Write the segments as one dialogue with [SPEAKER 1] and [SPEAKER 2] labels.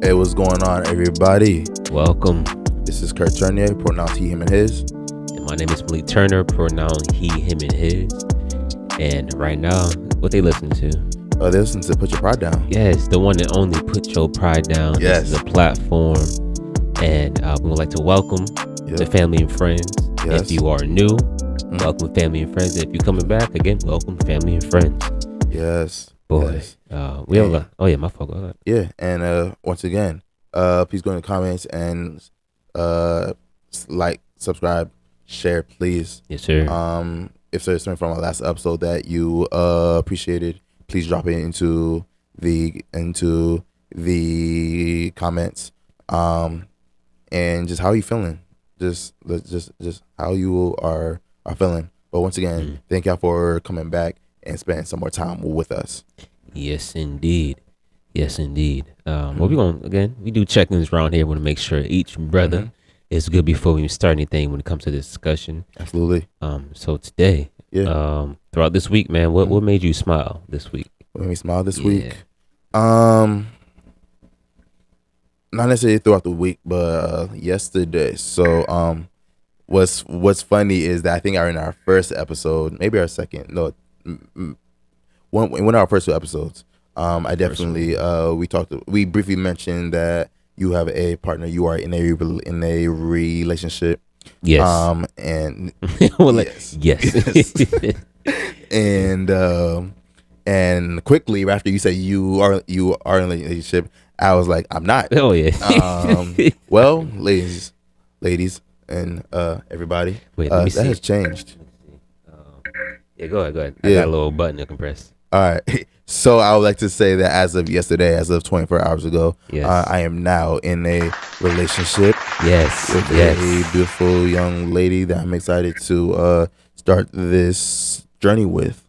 [SPEAKER 1] Hey, what's going on, everybody?
[SPEAKER 2] Welcome.
[SPEAKER 1] This is Kurt Turnier, pronounced he, him, and his.
[SPEAKER 2] And my name is Malik Turner, pronoun he, him, and his. And right now, what they listen to?
[SPEAKER 1] They listen to Put Your Pride Down.
[SPEAKER 2] Yes, the one and only Put Your Pride Down.
[SPEAKER 1] Yes.
[SPEAKER 2] This is a platform. And we would like to welcome the family and friends.
[SPEAKER 1] Yes.
[SPEAKER 2] If you are new, welcome family and friends. If you're coming back, again, welcome family and friends.
[SPEAKER 1] Yes.
[SPEAKER 2] Boy.
[SPEAKER 1] Yes.
[SPEAKER 2] We have a, oh yeah, my fault. Go ahead.
[SPEAKER 1] Yeah, and once again, please go in the comments and like, subscribe, share, please.
[SPEAKER 2] Yes, sir.
[SPEAKER 1] If there's something from our last episode that you appreciated, please drop it into the comments. And just how you feeling, just how you are feeling. But once again, thank y'all for coming back and spending some more time with us.
[SPEAKER 2] Yes, indeed. Yes, indeed. Well, we're going to, again, we do check-ins around here. We want to make sure each brother is good before we start anything when it comes to this discussion.
[SPEAKER 1] Absolutely.
[SPEAKER 2] So today, throughout this week, man, what made you smile this week?
[SPEAKER 1] What made me smile this week? Not necessarily throughout the week, but yesterday. So what's funny is that I think in our first episode, maybe our second, no, one of our first two episodes, I definitely we briefly mentioned that you have a partner, you are in a relationship.
[SPEAKER 2] Yes.
[SPEAKER 1] And
[SPEAKER 2] well,
[SPEAKER 1] yes. And quickly after you say you are in a relationship, I was like, I'm not.
[SPEAKER 2] Oh yeah.
[SPEAKER 1] Well, ladies, and everybody,
[SPEAKER 2] Wait, let me
[SPEAKER 1] that
[SPEAKER 2] see.
[SPEAKER 1] has changed.
[SPEAKER 2] Yeah, go ahead. I got a little button to compress.
[SPEAKER 1] All right. So I would like to say that as of yesterday, as of 24 hours ago, I am now in a relationship.
[SPEAKER 2] Yes.
[SPEAKER 1] With a beautiful young lady that I'm excited to start this journey with.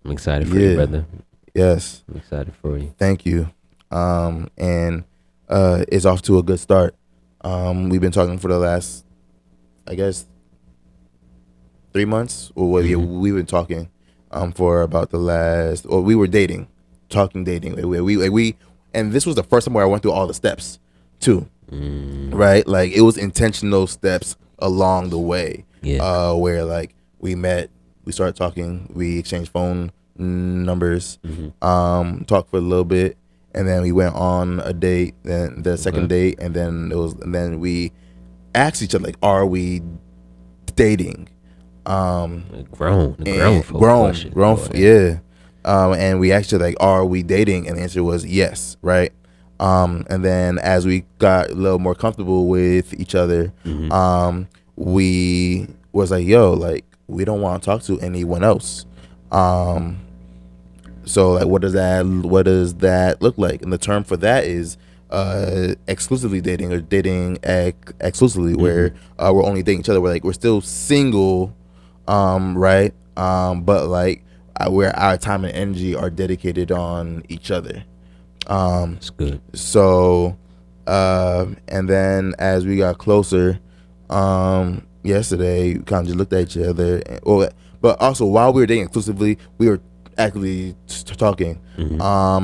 [SPEAKER 2] I'm excited for you, brother.
[SPEAKER 1] Yes.
[SPEAKER 2] I'm excited for you.
[SPEAKER 1] Thank you. And it's off to a good start. We've been talking for the last, I guess, 3 months. We've been talking for about the last, or we were dating. We and this was the first time where I went through all the steps too. Right? Like, it was intentional steps along the way.
[SPEAKER 2] Yeah.
[SPEAKER 1] Where like we met, we started talking, we exchanged phone numbers, talked for a little bit, and then we went on a date, then the second date, and then we asked each other, like, are we dating?
[SPEAKER 2] Grown.
[SPEAKER 1] Yeah. And we asked her, like, are we dating? And the answer was yes, right? And then as we got a little more comfortable with each other, we was like, yo, like, we don't want to talk to anyone else. So like, what does that look like? And the term for that is exclusively dating, or dating exclusively, where we're only dating each other. We're still single, right? But like, where our time and energy are dedicated on each other.
[SPEAKER 2] That's good.
[SPEAKER 1] So, and then as we got closer, yesterday, we kind of just looked at each other. But also while we were dating exclusively, we were actively talking,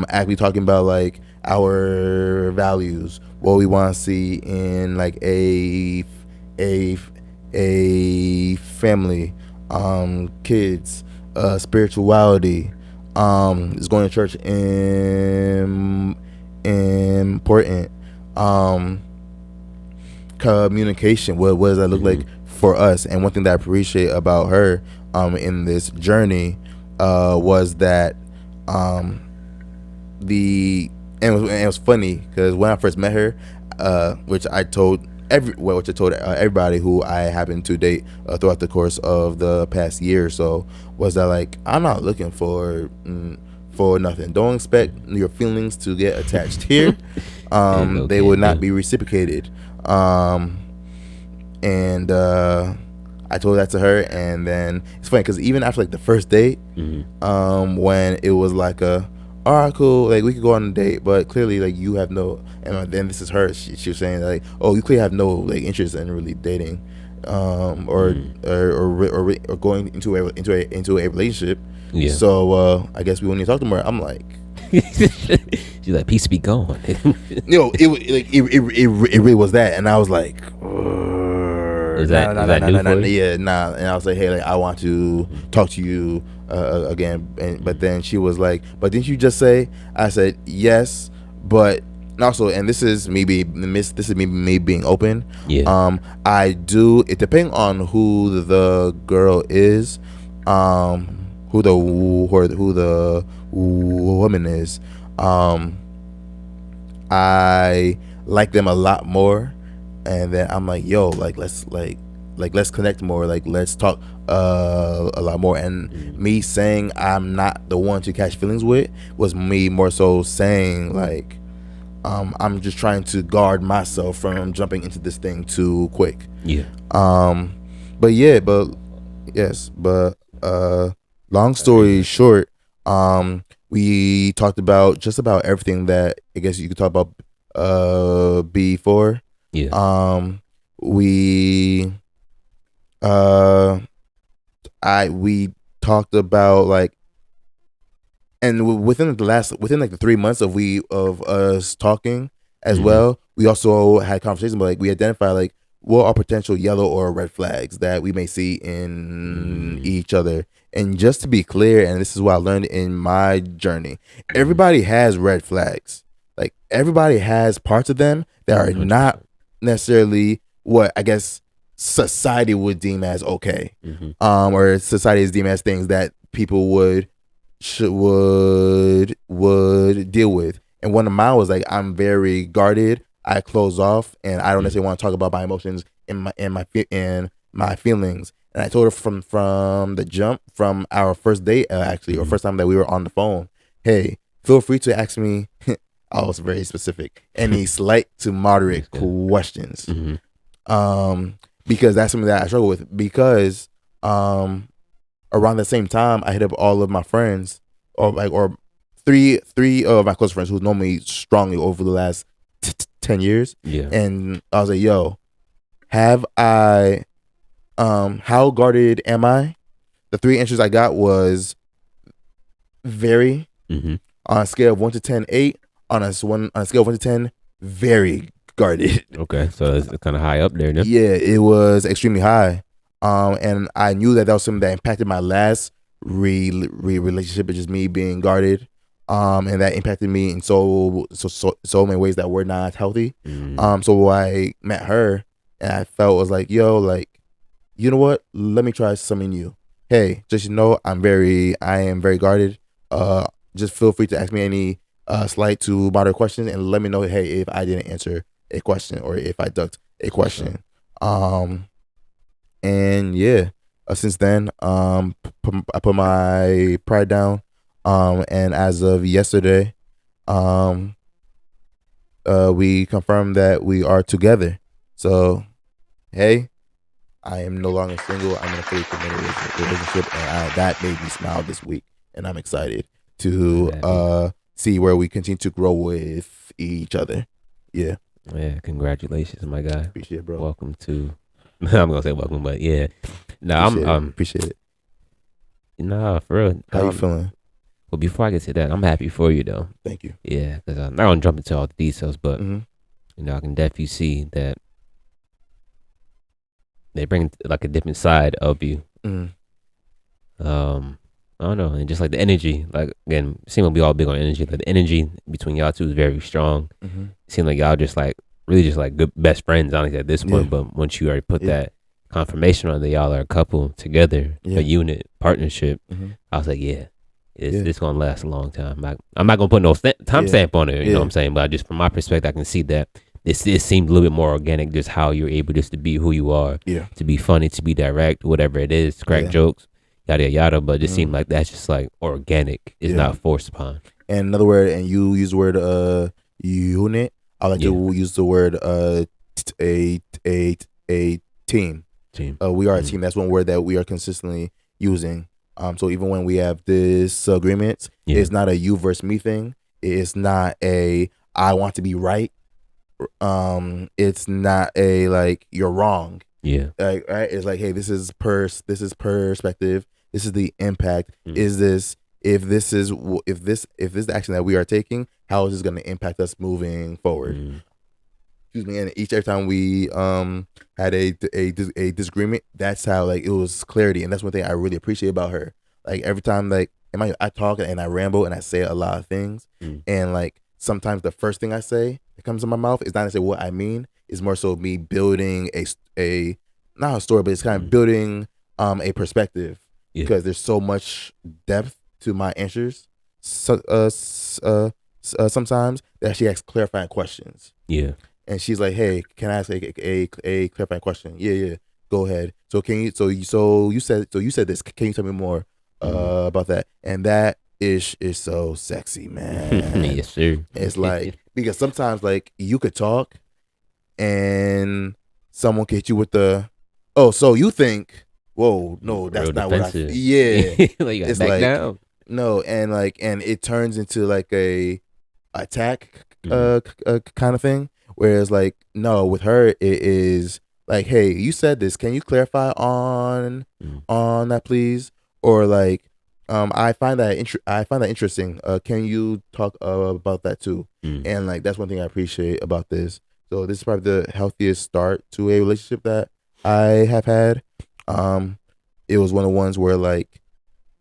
[SPEAKER 1] actively talking about like our values, what we want to see in like a family, kids, spirituality, is going to church important, communication, what does that look like for us? And one thing that I appreciate about her in this journey was that it was funny because when I first met her, which I told everybody who I happened to date throughout the course of the past year or so, was that like, I'm not looking for nothing. Don't expect your feelings to get attached here. They will not be reciprocated. And I told that to her, and then it's funny because even after like the first date, when it was like all right, cool, like we could go on a date, but clearly like you have no, and then this is her, she was saying like, oh, you clearly have no like interest in really dating, or going into a relationship. So I guess we won't need to talk to her. I'm like,
[SPEAKER 2] She's like, peace be gone.
[SPEAKER 1] It really was that, and I was like,
[SPEAKER 2] Is that new for you?
[SPEAKER 1] yeah, nah. And I was like, hey, like I want to talk to you again, but then she was like, but didn't you just say? I said yes, but also, and this is me being open.
[SPEAKER 2] Yeah.
[SPEAKER 1] I do. It depends on who the girl is, who the woman is. I like them a lot more, and then I'm like, yo, like let's connect more, like let's talk a lot more. And me saying I'm not the one to catch feelings with was me more so saying like I'm just trying to guard myself from jumping into this thing too quick.
[SPEAKER 2] Yeah.
[SPEAKER 1] But yes, but long story short, we talked about just about everything that I guess you could talk about before.
[SPEAKER 2] Yeah.
[SPEAKER 1] We we talked about like, and within like the 3 months of us talking as well, we also had conversations, but like we identify like what are potential yellow or red flags that we may see in each other. And just to be clear, and this is what I learned in my journey, everybody has red flags. Like everybody has parts of them that are not necessarily what I guess society would deem as okay, or society is deemed as things that people would deal with. And one of mine was like, I'm very guarded, I close off, and I don't necessarily want to talk about my emotions and my feelings. And I told her from the jump, from our first date actually, or first time that we were on the phone, hey, feel free to ask me I was very specific, any slight to moderate questions. Because that's something that I struggle with, because around the same time I hit up all of my friends, or three of my close friends who know me strongly over the last 10 years.
[SPEAKER 2] Yeah.
[SPEAKER 1] And I was like, yo, have I how guarded am I? The 3 answers I got was very, on a scale of 1 to 10, 8, on a scale of 1 to 10, very guarded.
[SPEAKER 2] Okay, so it's kind of high up there, then.
[SPEAKER 1] Yeah, it was extremely high. And I knew that was something that impacted my last relationship, just me being guarded. And that impacted me in so many ways that were not healthy. So when I met her, and I felt was like, yo, like, you know what? Let me try something new. Hey, just I am very guarded. Just feel free to ask me any slight to moderate questions, and let me know, hey, if I didn't answer a question or if I ducked a question. And yeah, since then, I put my pride down. And as of yesterday, we confirmed that we are together. So, hey, I am no longer single. I'm in a fully committed relationship, and that made me smile this week. And I'm excited to see where we continue to grow with each other. Yeah.
[SPEAKER 2] Yeah, congratulations, my guy.
[SPEAKER 1] Appreciate it, bro.
[SPEAKER 2] Welcome to. I'm gonna say welcome, but yeah. No,
[SPEAKER 1] appreciate it.
[SPEAKER 2] Nah, for real.
[SPEAKER 1] How you feeling?
[SPEAKER 2] Well, before I get to that, I'm happy for you though.
[SPEAKER 1] Thank you.
[SPEAKER 2] Yeah, because I'm not gonna jump into all the details, but you know, I can definitely see that they bring like a different side of you. I don't know, and just like the energy, like again, seem like we all big on energy. Like the energy between y'all two is very strong. It seems like y'all just like really just like good best friends, honestly, at this point. But once you already put that confirmation on that y'all are a couple together, a unit partnership, I was like, it's gonna last a long time. I'm not gonna put no time stamp on it, you know what I'm saying? But just from my perspective, I can see that it seemed a little bit more organic, just how you're able just to be who you are, to be funny, to be direct, whatever it is, to crack jokes, yada yada. But it just seemed like that's just like organic. It's not forced upon. And another
[SPEAKER 1] word, and you use the word unit. I like to use the word a team. We are a team. That's one word that we are consistently using. So even when we have disagreements, it's not a you versus me thing. It's not a I want to be right. It's not a like you're wrong. Like, right? It's like, hey, this is perspective. This is the impact. Is this if this is the action that we are taking, how is this going to impact us moving forward? Excuse me. And every time we had a disagreement, that's how like it was clarity, and that's one thing I really appreciate about her. Like every time like I talk and I ramble and I say a lot of things, and like sometimes the first thing I say that comes in my mouth is not necessarily what I mean. It's more so me building a not a story, but it's kind of building a perspective, because there's so much depth to my answers. So sometimes that she asks clarifying questions.
[SPEAKER 2] Yeah.
[SPEAKER 1] And she's like, "Hey, can I ask a clarifying question?" Yeah, go ahead. So can you? So you said this. Can you tell me more about that? And that is so sexy, man.
[SPEAKER 2] Yes, sir.
[SPEAKER 1] It's like, because sometimes like you could talk, and someone could hit you with the, "Oh, so you think?" Whoa, no, that's
[SPEAKER 2] Real
[SPEAKER 1] not
[SPEAKER 2] defensive.
[SPEAKER 1] what I. Yeah,
[SPEAKER 2] Like you got
[SPEAKER 1] it's
[SPEAKER 2] back
[SPEAKER 1] like
[SPEAKER 2] down.
[SPEAKER 1] no, and it turns into like a attack kind of thing. Whereas like no, with her it is like, "Hey, you said this. Can you clarify on that, please?" Or like, I find that interesting. Can you talk about that too? And like that's one thing I appreciate about this. So this is probably the healthiest start to a relationship that I have had. It was one of the ones where like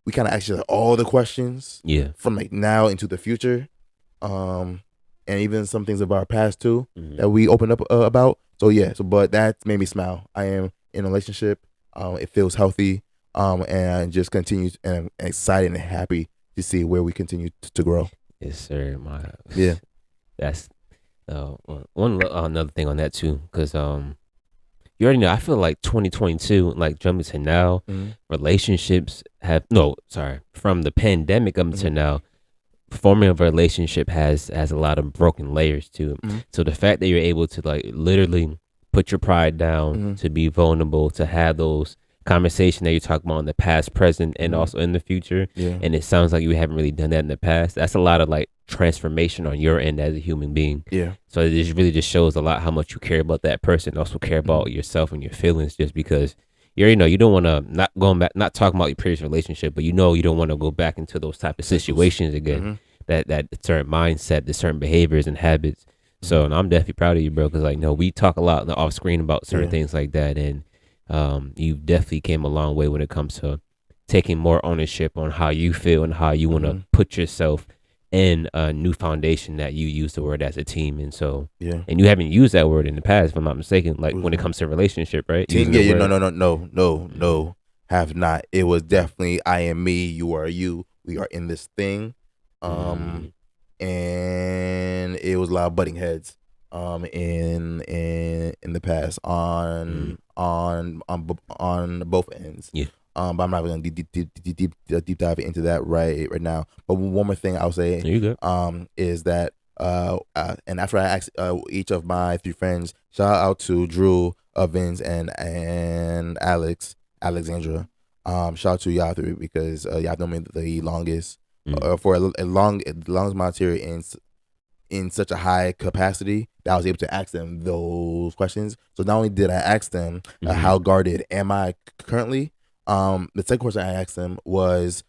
[SPEAKER 1] we kind of actually all the questions from like now into the future, and even some things about our past too that we opened up about. So yeah, but that made me smile. I am in a relationship. It feels healthy, and I just continue, and I'm excited and happy to see where we continue to grow.
[SPEAKER 2] Yes, sir.
[SPEAKER 1] Yeah.
[SPEAKER 2] That's another thing on that too, because you already know. I feel like 2022, like jumping to now, relationships have from the pandemic up to now, forming a relationship has a lot of broken layers to it. So the fact that you're able to like literally put your pride down, to be vulnerable, to have those conversations that you're talking about in the past, present, and also in the future, and it sounds like you haven't really done that in the past. That's a lot of like transformation on your end as a human being. So it just really just shows a lot how much you care about that person, also care about yourself and your feelings, just because you already know you don't want to, not talking about your previous relationship, but you don't want to go back into those type of situations again. That certain mindset, the certain behaviors and habits. So and I'm definitely proud of you, bro, because like no, we talk a lot off screen about certain things like that, and you definitely came a long way when it comes to taking more ownership on how you feel and how you want to put yourself in a new foundation that you use the word as a team. And so and you haven't used that word in the past, if I'm not mistaken, like when it comes to relationship, right?
[SPEAKER 1] Team, no, have not. It was definitely I am me, you are you, we are in this thing. And it was a lot of butting heads in the past on both ends. But I'm not going to deep dive into that right now. But one more thing I'll say is that and after I asked each of my three friends, shout out to Drew, Vince, and Alexandra. Shout out to y'all three, because y'all known me the longest, for a longest amount of period in such a high capacity that I was able to ask them those questions. So not only did I ask them how guarded am I currently, the second question I asked them was,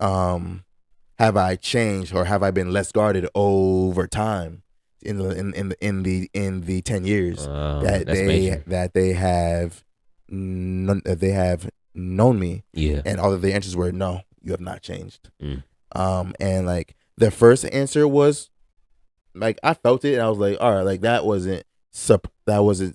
[SPEAKER 1] have I changed, or have I been less guarded over time in the 10 years that they have known me? And all of the answers were no, you have not changed. And like the first answer was like I felt it, and I was like, all right, like that wasn't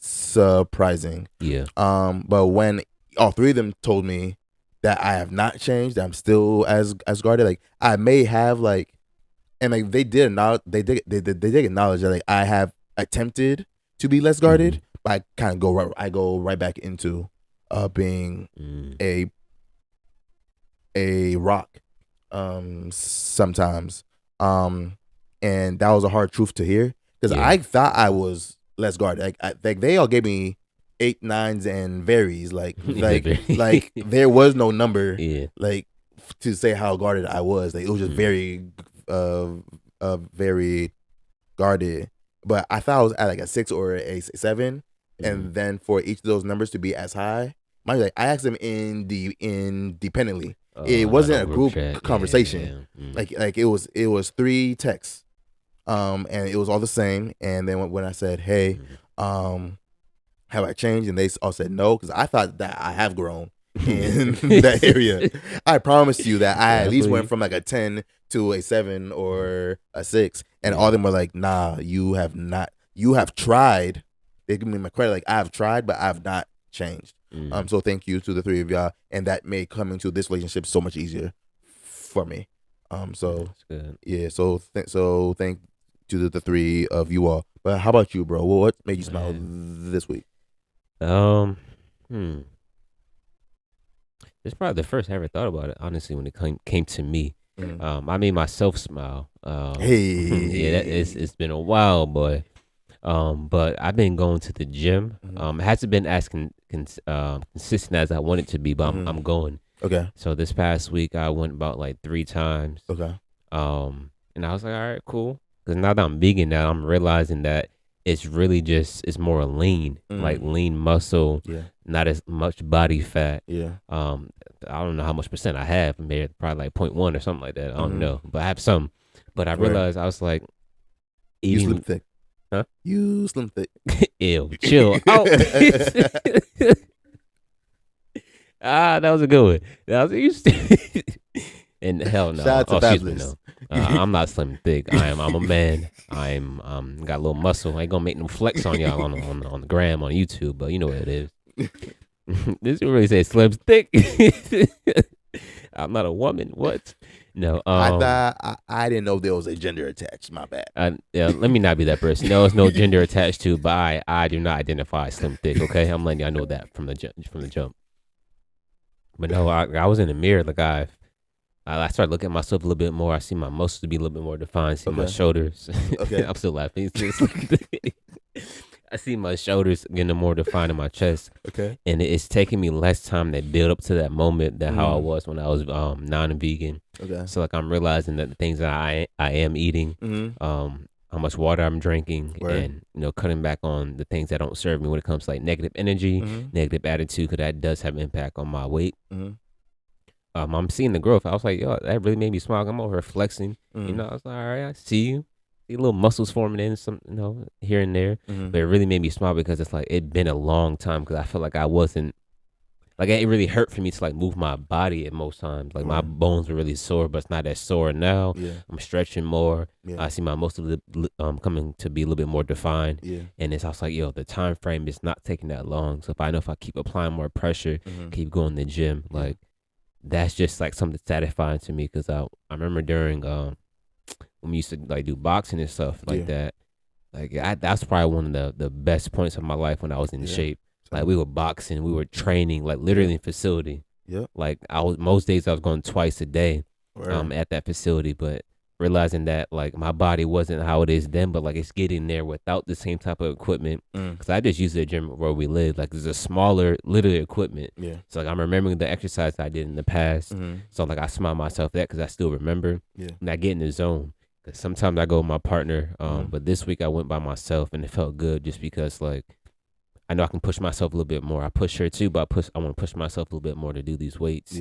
[SPEAKER 1] surprising. But when all three of them told me that I have not changed, that I'm still as guarded, like I may have like, and like they did acknowledge that like I have attempted to be less guarded, but I kind of go right back into being a rock sometimes. And that was a hard truth to hear, because I thought I was less guarded. Like they all gave me 8, 9s, and varies. Like there was no number like to say how guarded I was. Like it was just very very guarded. But I thought I was at like a 6 or a 7, and then for each of those numbers to be as high, mind you, like I asked them independently. It
[SPEAKER 2] Not
[SPEAKER 1] wasn't
[SPEAKER 2] on
[SPEAKER 1] a
[SPEAKER 2] group
[SPEAKER 1] group
[SPEAKER 2] chat.
[SPEAKER 1] conversation.
[SPEAKER 2] Yeah.
[SPEAKER 1] Like it was 3 texts. And it was all the same. And then when I said, "Hey, have I changed?" and they all said no, because I thought that I have grown in that area. I promise you that I at least went from like a 10 to a 7 or a 6, and all of them were like, "Nah, you have not. You have tried." They give me my credit, like I have tried, but I have not changed. So thank you to the 3 of y'all, and that made coming to this relationship so much easier for me. So yeah, so thank to the 3 of you all. But how about you, bro? What made you smile this week?
[SPEAKER 2] Hmm. It's probably the first I ever thought about it, honestly, when it came to me. I made myself smile.
[SPEAKER 1] Hey,
[SPEAKER 2] yeah, it's been a while, boy. But I've been going to the gym. It hasn't been as consistent as I want it to be, but I'm going.
[SPEAKER 1] Okay.
[SPEAKER 2] So this past week I went about like 3 times.
[SPEAKER 1] Okay.
[SPEAKER 2] And I was like, all right, cool. Because now that I'm vegan, now I'm realizing that it's really it's more lean, like lean muscle, not as much body fat.
[SPEAKER 1] Yeah.
[SPEAKER 2] I don't know how much percent I have. Maybe probably like 0.1 or something like that. I don't know, but I have some. But I realized I was like eating.
[SPEAKER 1] You slim thick.
[SPEAKER 2] Huh?
[SPEAKER 1] You slim thick.
[SPEAKER 2] Ew, chill out. That was a good one. That was and hell no.
[SPEAKER 1] Shout out to
[SPEAKER 2] Excuse me, no. I'm not slim thick. I'm a man. I'm got a little muscle. I ain't gonna make no flex on y'all on the gram on YouTube, but you know what it is. This really say slim thick. I'm not a woman. What? No.
[SPEAKER 1] I thought I didn't know there was a gender attached. My bad.
[SPEAKER 2] Yeah, let me not be that person. There's no gender attached to, but I do not identify as slim thick. Okay, I'm letting y'all know that from the jump. But no, I was in the mirror. Like I started looking at myself a little bit more. I see my muscles to be a little bit more defined. See my shoulders.
[SPEAKER 1] Okay.
[SPEAKER 2] I'm still laughing. I see my shoulders getting more defined in my chest.
[SPEAKER 1] Okay.
[SPEAKER 2] And it's taking me less time to build up to that moment than how I was when I was non-vegan.
[SPEAKER 1] Okay.
[SPEAKER 2] So like I'm realizing that the things that I am eating, how much water I'm drinking, and cutting back on the things that don't serve me when it comes to like negative energy, negative attitude, because that does have an impact on my weight. I'm seeing the growth. I was like, yo, that really made me smile. I'm over here flexing. I was like, all right, I see you. See little muscles forming in some, here and there. But it really made me smile because it's like it'd been a long time, because I felt like I wasn't, like it really hurt for me to like move my body at most times. Like my bones were really sore, but it's not as sore now. I'm stretching more. I see my muscles coming to be a little bit more defined. And I was like, yo, the time frame is not taking that long. So if I keep applying more pressure, keep going to the gym, like that's just like something satisfying to me. Because I remember during when we used to like do boxing and stuff like that, like that's probably one of the best points of my life when I was in shape. Like we were boxing, we were training, like literally in facility. Like most days I was going twice a day at that facility, but realizing that like my body wasn't how it is then, but like it's getting there without the same type of equipment. Because I just use the gym where we live. Like there's a smaller literally equipment. So like I'm remembering the exercise I did in the past. So like I smile myself that because I still remember. And I get in the zone. Cause sometimes I go with my partner, but this week I went by myself and it felt good just because like I know I can push myself a little bit more. I push her too, but I want to push myself a little bit more to do these weights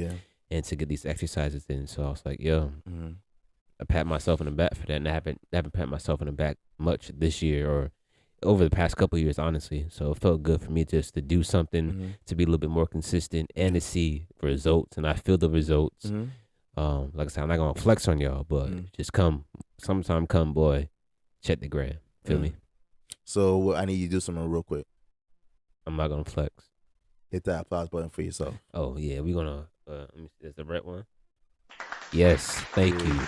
[SPEAKER 2] and to get these exercises in. So I was like, yo, I pat myself in the back for that, and I haven't pat myself in the back much this year or over the past couple of years, honestly. So it felt good for me just to do something to be a little bit more consistent and to see results, and I feel the results. Like I said, I'm not gonna flex on y'all, but just sometime come, boy, check the gram. Feel me?
[SPEAKER 1] So I need you to do something real quick.
[SPEAKER 2] I'm not gonna flex.
[SPEAKER 1] Hit that applause button for yourself.
[SPEAKER 2] Oh yeah, we're gonna. Let me see, is the red one? Yes, thank you.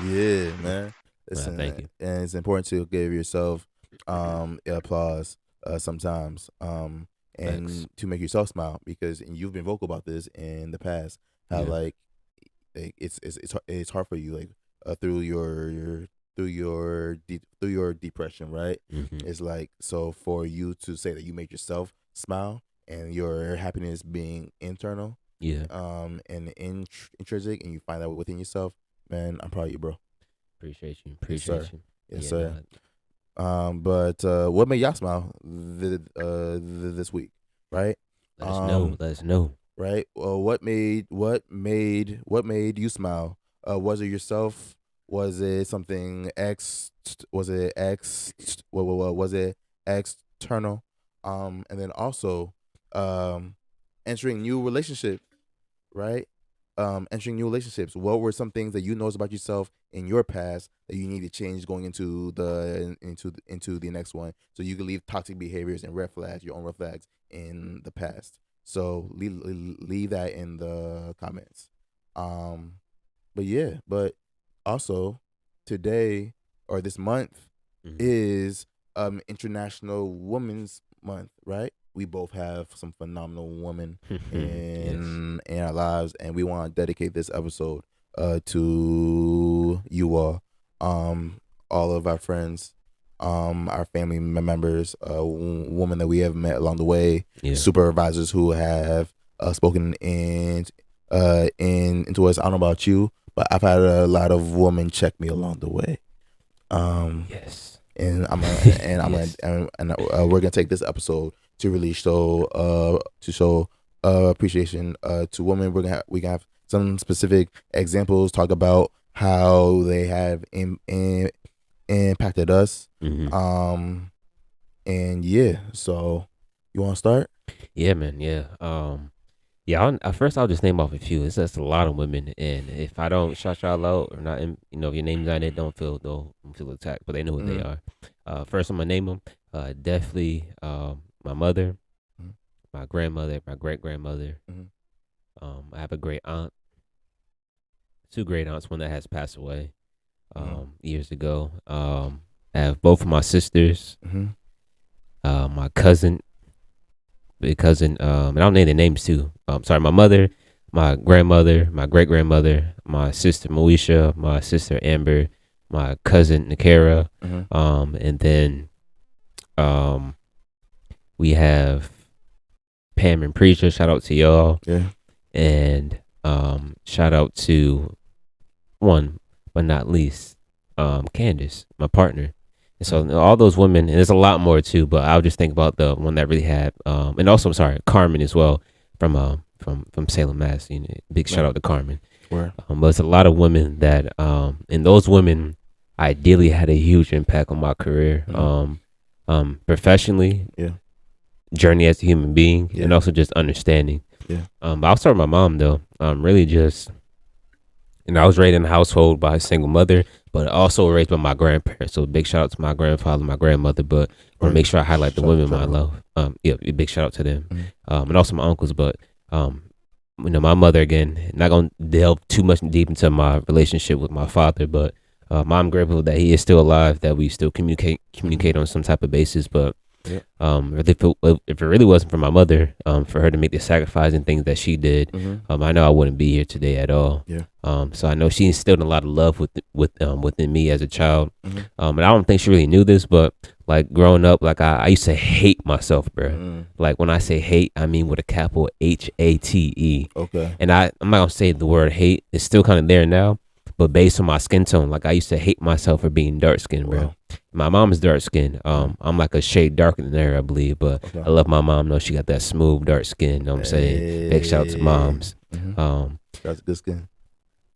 [SPEAKER 1] Yeah, man. Listen,
[SPEAKER 2] thank you.
[SPEAKER 1] And it's important to give yourself applause sometimes, and
[SPEAKER 2] Thanks.
[SPEAKER 1] to make yourself smile, because you've been vocal about this in the past. How like it's hard for you, like through your depression, right? It's like, so for you to say that you made yourself smile and your happiness being internal, and intrinsic, and you find that within yourself, man, I'm proud of you, bro.
[SPEAKER 2] Appreciate you.
[SPEAKER 1] Yes, sir. But what made y'all smile this week, right?
[SPEAKER 2] Let us know.
[SPEAKER 1] right? What made you smile? Was it yourself? Was it something was it what was it external? And then also, entering new relationships, right? Entering new relationships. What were some things that you noticed about yourself in your past that you need to change going into the next one, so you can leave toxic behaviors and red flags, your own red flags in the past. So leave that in the comments. Um, but yeah, but also today or this month
[SPEAKER 2] Mm-hmm.
[SPEAKER 1] is International Women's Month, right? We both have some phenomenal women
[SPEAKER 2] Yes.
[SPEAKER 1] in our lives, and we want to dedicate this episode to you all of our friends, our family members, women that we have met along the way,
[SPEAKER 2] Yeah.
[SPEAKER 1] supervisors who have spoken into us. I don't know about you, but I've had a lot of women check me along the way.
[SPEAKER 2] Yes.
[SPEAKER 1] And
[SPEAKER 2] Yes.
[SPEAKER 1] we're gonna take this episode to really show appreciation to women. We can have some specific examples, talk about how they have impacted us.
[SPEAKER 2] Mm-hmm.
[SPEAKER 1] And yeah, so you want to start?
[SPEAKER 2] Yeah, man. Yeah. Yeah. At first, I'll just name off a few. It's just a lot of women, and if I don't shout y'all out or not, if your name's on it, don't feel attacked. But they know who they
[SPEAKER 1] Mm-hmm.
[SPEAKER 2] are. First, I'm gonna name them. Definitely. My mother,
[SPEAKER 1] Mm-hmm.
[SPEAKER 2] my grandmother, my great grandmother.
[SPEAKER 1] Mm-hmm.
[SPEAKER 2] I have a great aunt, two great aunts, one that has passed away, years ago. I have both of my sisters,
[SPEAKER 1] Mm-hmm.
[SPEAKER 2] my cousin, big cousin, and I'll name their names too. Sorry, my mother, my grandmother, my great grandmother, my sister Moesha, my sister Amber, my cousin Nakara,
[SPEAKER 1] Mm-hmm.
[SPEAKER 2] and then um, we have Pam and Preacher. Shout out to y'all,
[SPEAKER 1] Yeah.
[SPEAKER 2] and shout out to one but not least, Candace, my partner. And so all those women, and there's a lot more too, but I'll just think about the one that really had, and also I'm sorry, Carmen as well from Salem, Mass. Big shout out to Carmen.
[SPEAKER 1] Where?
[SPEAKER 2] But it's a lot of women that, and those women ideally had a huge impact on my career, professionally,
[SPEAKER 1] Yeah.
[SPEAKER 2] journey as a human being,
[SPEAKER 1] Yeah.
[SPEAKER 2] and also just understanding.
[SPEAKER 1] Yeah.
[SPEAKER 2] But I'll start with my mom though. Really just, I was raised in a household by a single mother, but also raised by my grandparents. So big shout out to my grandfather, my grandmother. But I want to make sure I highlight the women I love. Yeah, big shout out to them, and also my uncles. But my mother again. Not gonna delve too much deep into my relationship with my father, but I'm grateful that he is still alive, that we still communicate on some type of basis. But
[SPEAKER 1] Yeah.
[SPEAKER 2] really, if it really wasn't for my mother, for her to make the sacrifice and things that she did, I know I wouldn't be here today at all.
[SPEAKER 1] Yeah.
[SPEAKER 2] So I know she instilled a lot of love within me as a child.
[SPEAKER 1] Mm-hmm.
[SPEAKER 2] And I don't think she really knew this, but like growing up, like I used to hate myself, bro.
[SPEAKER 1] Mm-hmm.
[SPEAKER 2] Like when I say hate, I mean with a capital HATE.
[SPEAKER 1] Okay.
[SPEAKER 2] And I'm not gonna say the word hate. It's still kind of there now, but based on my skin tone, like I used to hate myself for being dark skinned, bro.
[SPEAKER 1] Wow.
[SPEAKER 2] My mom is dark skinned. I'm like a shade darker than her, I believe. But
[SPEAKER 1] Okay.
[SPEAKER 2] I love my mom. Know she got that smooth dark skin. You know what I'm saying? Big shout out to moms.
[SPEAKER 1] That's good skin.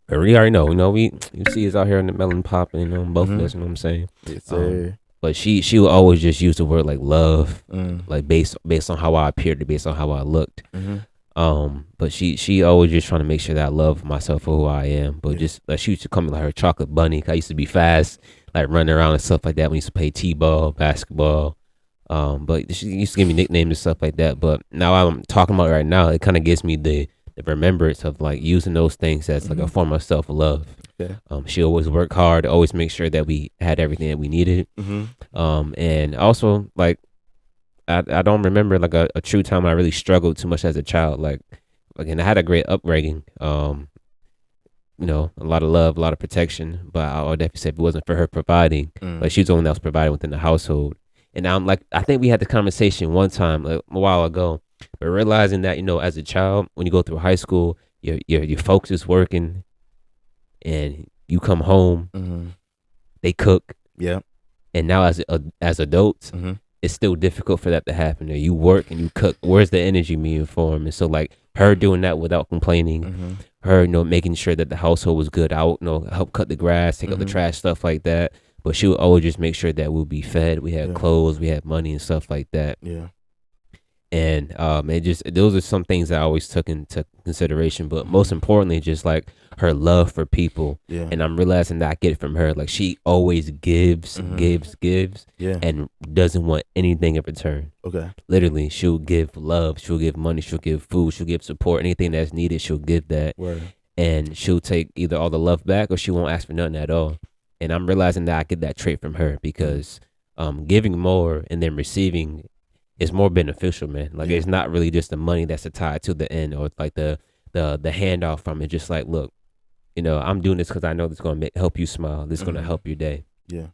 [SPEAKER 2] But we already know. You see us out here in the melon popping. Both of us. You know what I'm saying?
[SPEAKER 1] Yes, sir.
[SPEAKER 2] But she will always just use the word like love,
[SPEAKER 1] Mm.
[SPEAKER 2] like based on how I appeared, based on how I looked.
[SPEAKER 1] Mm-hmm.
[SPEAKER 2] But she always just trying to make sure that I love myself for who I am. But just like she used to call me like her chocolate bunny. 'Cause I used to be fast, like running around and stuff like that. We used to play t-ball, basketball. But she used to give me nicknames and stuff like that. But now I'm talking about it right now, it kind of gives me the remembrance of like using those things as like a form of self-love.
[SPEAKER 1] Okay.
[SPEAKER 2] She always worked hard, always make sure that we had everything that we needed. And also like I don't remember like a true time I really struggled too much as a child. Like again, I had a great upbringing. A lot of love, a lot of protection. But I would definitely say if it wasn't for her providing, like she's the one that was providing within the household. And I'm like, I think we had the conversation one time like a while ago, but realizing that as a child, when you go through high school, your folks is working, and you come home, they cook.
[SPEAKER 1] Yeah.
[SPEAKER 2] And now as adults, it's still difficult for that to happen. Or you work and you cook. Where's the energy being formed? And so like her doing that without complaining, her making sure that the household was good. I would help cut the grass, take out the trash, stuff like that. But she would always just make sure that we'll be fed. We had clothes, we had money and stuff like that.
[SPEAKER 1] Yeah.
[SPEAKER 2] And those are some things that I always took into consideration. But most importantly, just like her love for people.
[SPEAKER 1] Yeah.
[SPEAKER 2] And I'm realizing that I get it from her. Like she always gives, gives, and doesn't want anything in return.
[SPEAKER 1] Okay.
[SPEAKER 2] Literally, she'll give love, she'll give money, she'll give food, she'll give support, anything that's needed, she'll give that.
[SPEAKER 1] Word.
[SPEAKER 2] And she'll take either all the love back or she won't ask for nothing at all. And I'm realizing that I get that trait from her because giving more and then receiving is more beneficial, man. Like it's not really just the money that's tied to the end or like the handoff from it. Just like, look, I'm doing this because I know this is gonna help you smile. This is gonna help your day.
[SPEAKER 1] Yeah.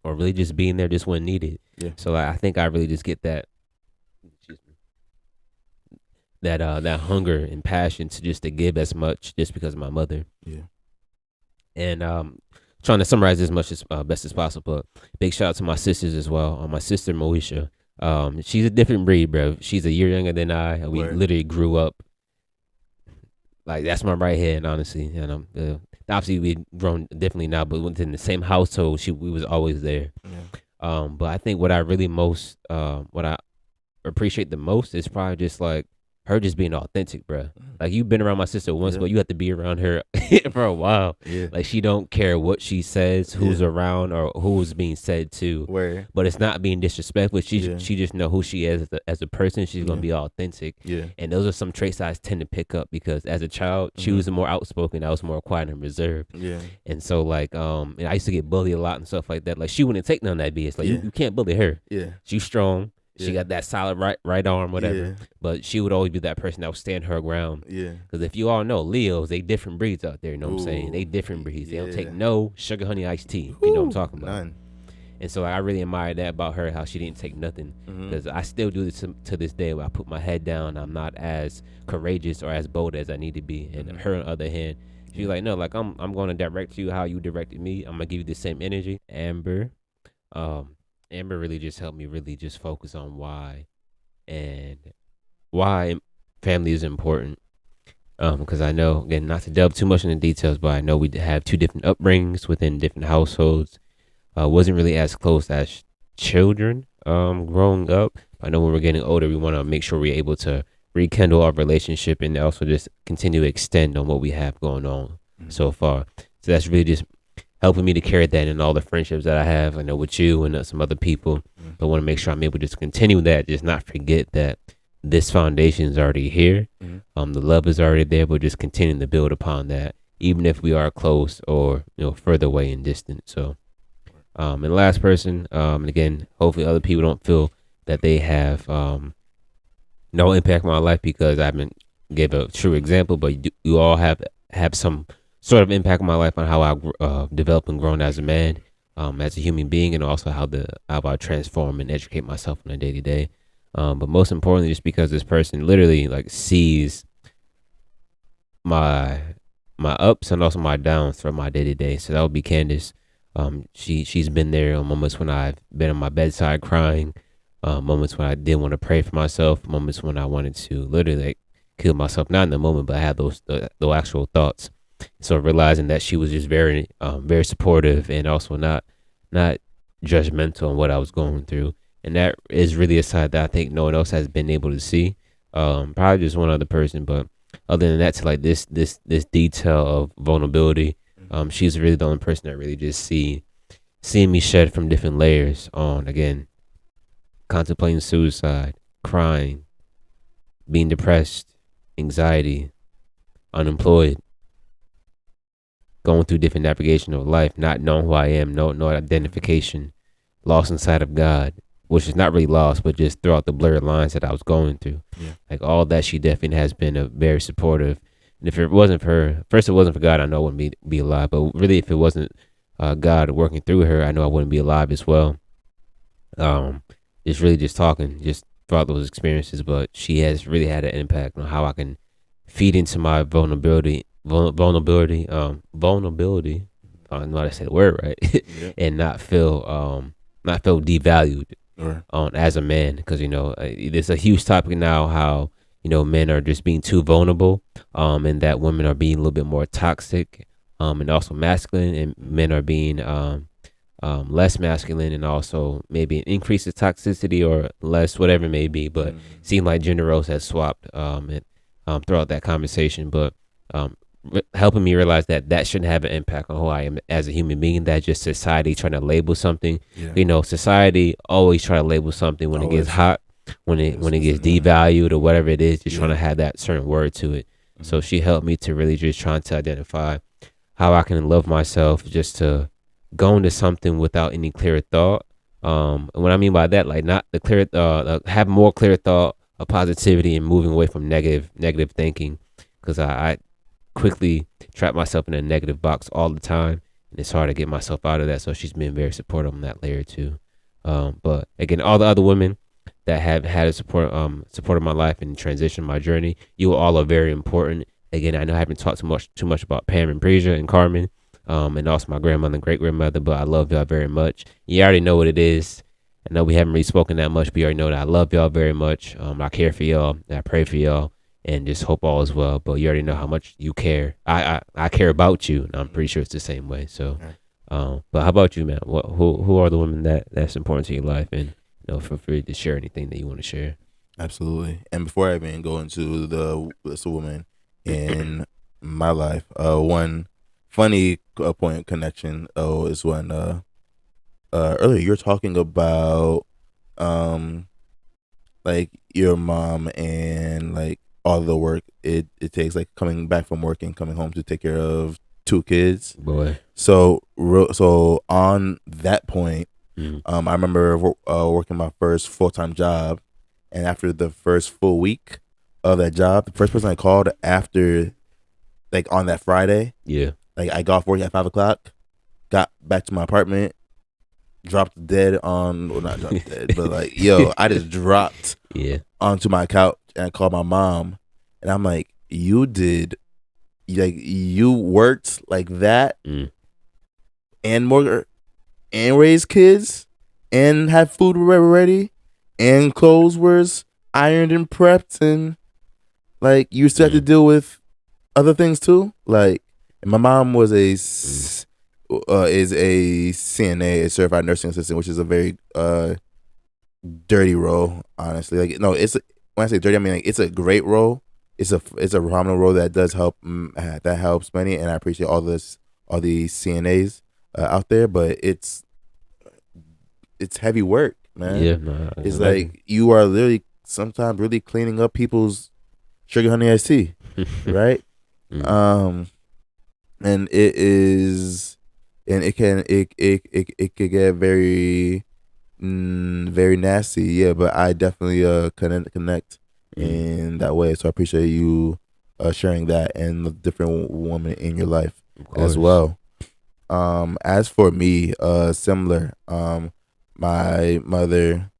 [SPEAKER 2] Or really just being there just when needed. Yeah. So I think I really just get that. That hunger and passion to give as much just because of my mother. Yeah. And trying to summarize as much as best as possible. But big shout out to my sisters as well. My sister Moesha. She's a different breed, bro. She's a year younger than I. We literally grew up like that's my right hand, honestly. And obviously we've grown differently now, but within the same household, we was always there. Yeah. But I think what I really what I appreciate the most is probably just like her just being authentic, bro. Like you've been around my sister once, but you have to be around her for a while. Yeah. Like she don't care what she says, who's around, or who's being said to. Where? But it's not being disrespectful. She just know who she is as a person. She's gonna be authentic. Yeah. And those are some traits I tend to pick up because as a child, she was more outspoken. I was more quiet and reserved. Yeah. And so like and I used to get bullied a lot and stuff like that. Like she wouldn't take none of that BS. Like you can't bully her. Yeah. She's strong. She got that solid right arm, whatever. Yeah. But she would always be that person that would stand her ground. Yeah. Because if you all know, Leos, they different breeds out there. You know what I'm saying? They different breeds. They don't take no sugar, honey, iced tea. You know what I'm talking about? None. And so I really admire that about her, how she didn't take nothing. Because I still do this to this day where I put my head down. I'm not as courageous or as bold as I need to be. And her, on the other hand, she's like, no, like I'm going to direct you how you directed me. I'm going to give you the same energy. Amber really just helped me really just focus on why family is important. Because I know, again, not to delve too much into details, but I know we have two different upbringings within different households. Wasn't really as close as children growing up. I know when we're getting older, we want to make sure we're able to rekindle our relationship and also just continue to extend on what we have going on so far. So that's really just helping me to carry that in all the friendships that I have. I know with you and some other people, but I want to make sure I'm able to just continue that, just not forget that this foundation is already here. The love is already there, but just continuing to build upon that, even if we are close or further away and distant. So, and the last person, and again, hopefully other people don't feel that they have no impact on my life because I haven't gave a true example, but you all have some sort of impact on my life on how I developed and grown as a man, as a human being, and also how I transform and educate myself on a day-to-day. But most importantly, just because this person literally like sees my ups and also my downs from my day-to-day. So that would be Candace. She's been there on moments when I've been on my bedside crying, moments when I didn't want to pray for myself, moments when I wanted to literally like kill myself, not in the moment, but I had those actual thoughts. So realizing that she was just very, very supportive and also not judgmental on what I was going through. And that is really a side that I think no one else has been able to see. Probably just one other person, but other than that, to like this detail of vulnerability, she's really the only person that really just seeing me shed from different layers on, again, contemplating suicide, crying, being depressed, anxiety, unemployed, going through different navigation of life, not knowing who I am, no identification, lost inside of God, which is not really lost, but just throughout the blurred lines that I was going through. Yeah. Like all that, she definitely has been a very supportive. And if it wasn't for her, first it wasn't for God, I know I wouldn't be alive. But really, if it wasn't God working through her, I know I wouldn't be alive as well. It's really just talking, just throughout those experiences. But she has really had an impact on how I can feed into my vulnerability. I don't know how to say the word right, yeah. And not feel devalued as a man, because there's a huge topic now how men are just being too vulnerable, and that women are being a little bit more toxic, and also masculine, and men are being less masculine, and also maybe an increase of toxicity or less, whatever it may be. But it seemed like gender roles has swapped throughout that conversation. But helping me realize that shouldn't have an impact on who I am as a human being. That just society trying to label something. Society always try to label something when it gets hot, when it gets devalued or whatever it is, just trying to have that certain word to it. So she helped me to really just trying to identify how I can love myself, just to go into something without any clear thought. And what I mean by that, like not the clear, have more clear thought of positivity and moving away from negative thinking, because I quickly trap myself in a negative box all the time, and it's hard to get myself out of that. So she's been very supportive on that layer too. But again, all the other women that have had a supported my life and transitioned my journey, you all are very important. Again, I know I haven't talked too much about Pam and Breja and Carmen, and also my grandmother and great grandmother, but I love y'all very much. You already know what it is. I know we haven't really spoken that much, but you already know that I love y'all very much. I care for y'all, and I pray for y'all, and just hope all is well. But you already know how much you care. I care about you, and I'm pretty sure it's the same way. So, but how about you, man? Who are the women that's important to your life? And feel free to share anything that you want to share.
[SPEAKER 1] Absolutely. And before I even go into the list of women in my life, one funny point connection is when earlier you're talking about like your mom and like all the work it takes, like coming back from work and coming home to take care of 2 kids.
[SPEAKER 2] Boy.
[SPEAKER 1] So on that point, I remember working my first full-time job, and after the first full week of that job, the first person I called after, like on that Friday, like I got off work at 5:00, got back to my apartment, dropped dead on, well, not dropped dead, but like, I just dropped onto my couch and I called my mom, and I'm like, you worked like that and more, and raised kids and had food ready and clothes was ironed and prepped, and like you still have to deal with other things too. Like, and my mom was is a CNA, a certified nursing assistant, which is a very dirty role, honestly. Like, no, when I say dirty, I mean like it's a great role. It's a prominent role that does help, that helps many, and I appreciate all the CNAs out there, but it's heavy work, man.
[SPEAKER 2] Yeah, no,
[SPEAKER 1] it's like you are literally sometimes really cleaning up people's sugar honey iced tea, right? And it is, and it could get very very nasty, yeah. But I definitely connect in that way. So I appreciate you sharing that and the different women in your life as well. As for me, similar. My mother,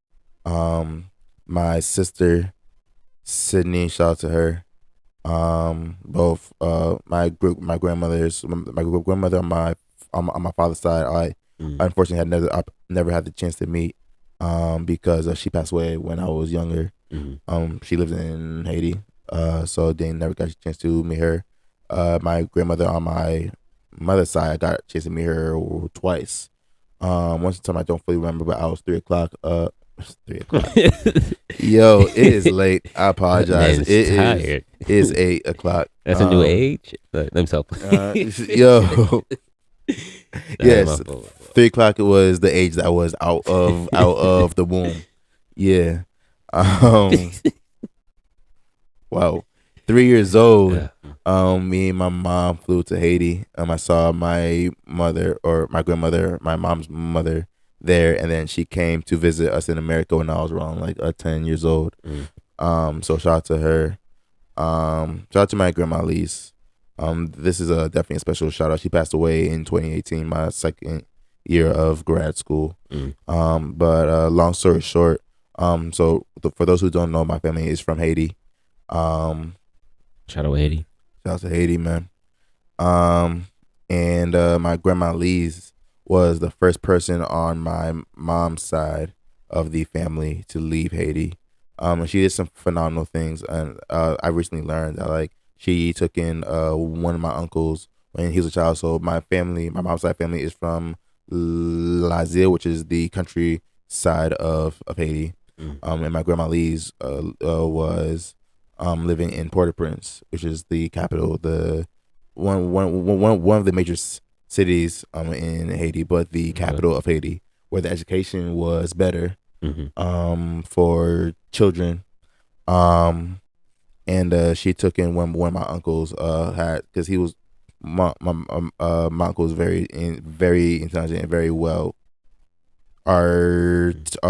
[SPEAKER 1] my sister, Sydney, shout out to her. Both my grandmothers, my grandmother on my father's side, I unfortunately had never had the chance to meet, because she passed away when I was younger. She lives in Haiti, so they never got a chance to meet her. My grandmother on my mother's side, I got a chance to meet her twice. Once time I don't fully remember, but I was 3:00. 3:00. Yo, it is late. I apologize. It is 8:00.
[SPEAKER 2] That's a new age. Let me stop.
[SPEAKER 1] Yo, yes, 3:00 was the age that I was out of the womb. Yeah. Wow. 3 years old. Me and my mom flew to Haiti. I saw my mother, or my grandmother, my mom's mother, there, and then she came to visit us in America when I was around like 10 years old. So shout out to her. Shout out to my grandma Lise. This is definitely a special shout out. She passed away in 2018, my second year of grad school. But long story short, so for those who don't know, my family is from Haiti.
[SPEAKER 2] Shout out Haiti.
[SPEAKER 1] Shout out to Haiti, man. And my grandma Lise was the first person on my mom's side of the family to leave Haiti. And she did some phenomenal things. And I recently learned that like she took in one of my uncles when he was a child. So my family, my mom's side family, is from Lazille, which is the countryside of Haiti. And my grandma Lee's was living in Port-au-Prince, which is the capital, the one of the major cities in Haiti, but the capital of Haiti, where the education was better for children. And she took in one of my uncles had, because he was my uncle was very intelligent and very well articulate,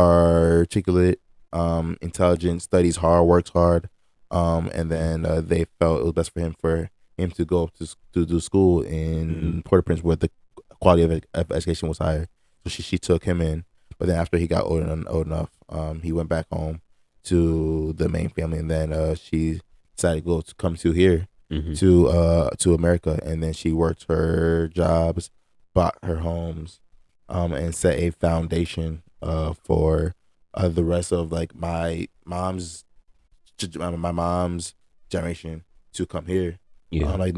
[SPEAKER 1] intelligent, studies hard, works hard, and then they felt it was best for him to go to do school in Port-au-Prince, where the quality of education was higher. So she took him in, but then after he got old enough, he went back home to the main family, and then she decided to come to here to America, and then she worked her jobs, bought her homes, and set a foundation for the rest of like my mom's generation to come here.
[SPEAKER 2] Yeah.
[SPEAKER 1] Like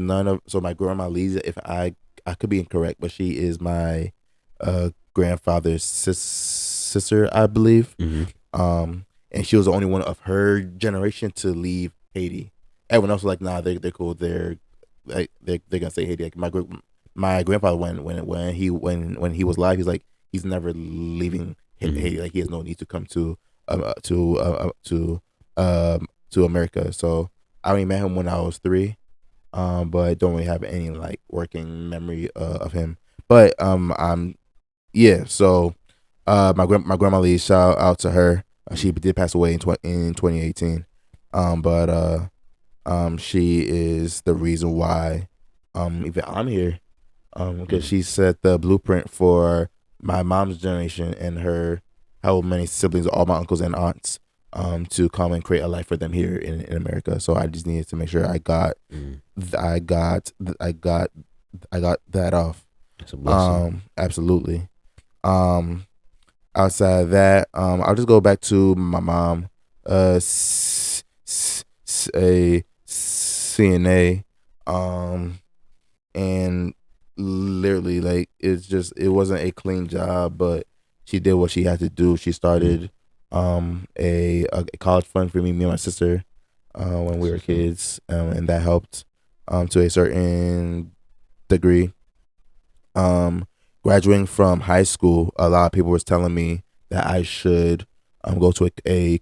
[SPEAKER 1] so my grandma Lisa, if I could be incorrect, but she is my grandfather's sister, I believe. And she was the only one of her generation to leave Haiti. Everyone else was like, nah, they're cool. They're like they're gonna stay Haiti. Like my grandfather, when he was live, he's like, he's never leaving Haiti. Like he has no need to come to America. So I only met him when I was 3, but I don't really have any like working memory of him. But yeah. So my grandma Lee, shout out to her. She did pass away in 2018. But she is the reason why even I'm here. Because she set the blueprint for my mom's generation and her, how many siblings, all my uncles and aunts, to come and create a life for them here in America. So I just needed to make sure I got that off.
[SPEAKER 2] That's a blessing.
[SPEAKER 1] Absolutely. Outside of that, I'll just go back to my mom, a CNA, and literally like it wasn't a clean job, but she did what she had to do. She started a college fund for me and my sister when we were kids, and that helped to a certain degree. Graduating from high school, a lot of people was telling me that I should go to a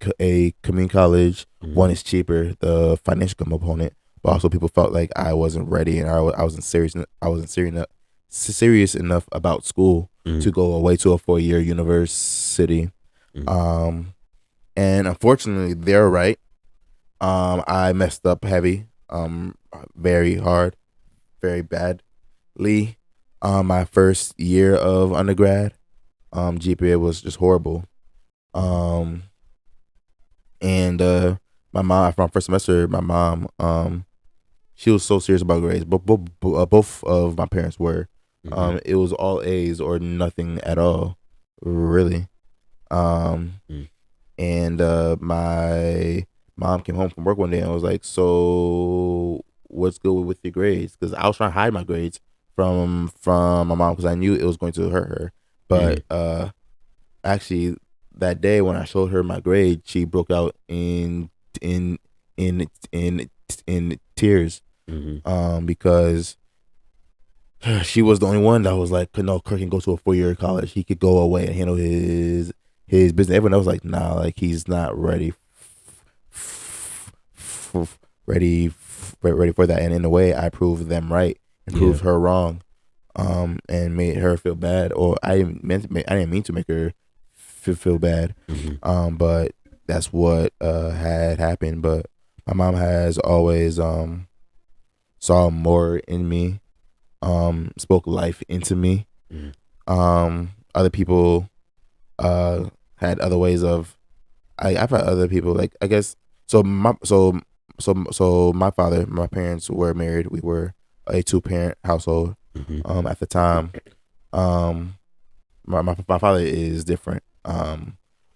[SPEAKER 1] community college. One is cheaper, the financial component, but also people felt like I wasn't ready and I wasn't serious. I wasn't serious enough about school to go away to a 4-year university. And unfortunately, they're right. I messed up heavy, very hard, very badly. My first year of undergrad, GPA was just horrible. And my mom, from first semester, my mom, she was so serious about grades. But both of my parents were. It was all A's or nothing at all, really. And my mom came home from work one day and was like, "So what's good with your grades?" Because I was trying to hide my grades from my mom because I knew it was going to hurt her. But actually, that day when I showed her my grade, she broke out in tears, because she was the only one that was like, no, Kirk can go to a 4-year college. He could go away and handle his business. Everyone else was like, nah, like he's not ready ready for that. And in a way, I proved them right and proved her wrong, and made her feel bad. Or I didn't mean to make her feel bad, but that's what had happened. But my mom has always saw more in me, spoke life into me. Other people had other ways of. I've had other people, like, I guess, so my father, my parents were married. We were a 2-parent household. At the time, my father is different.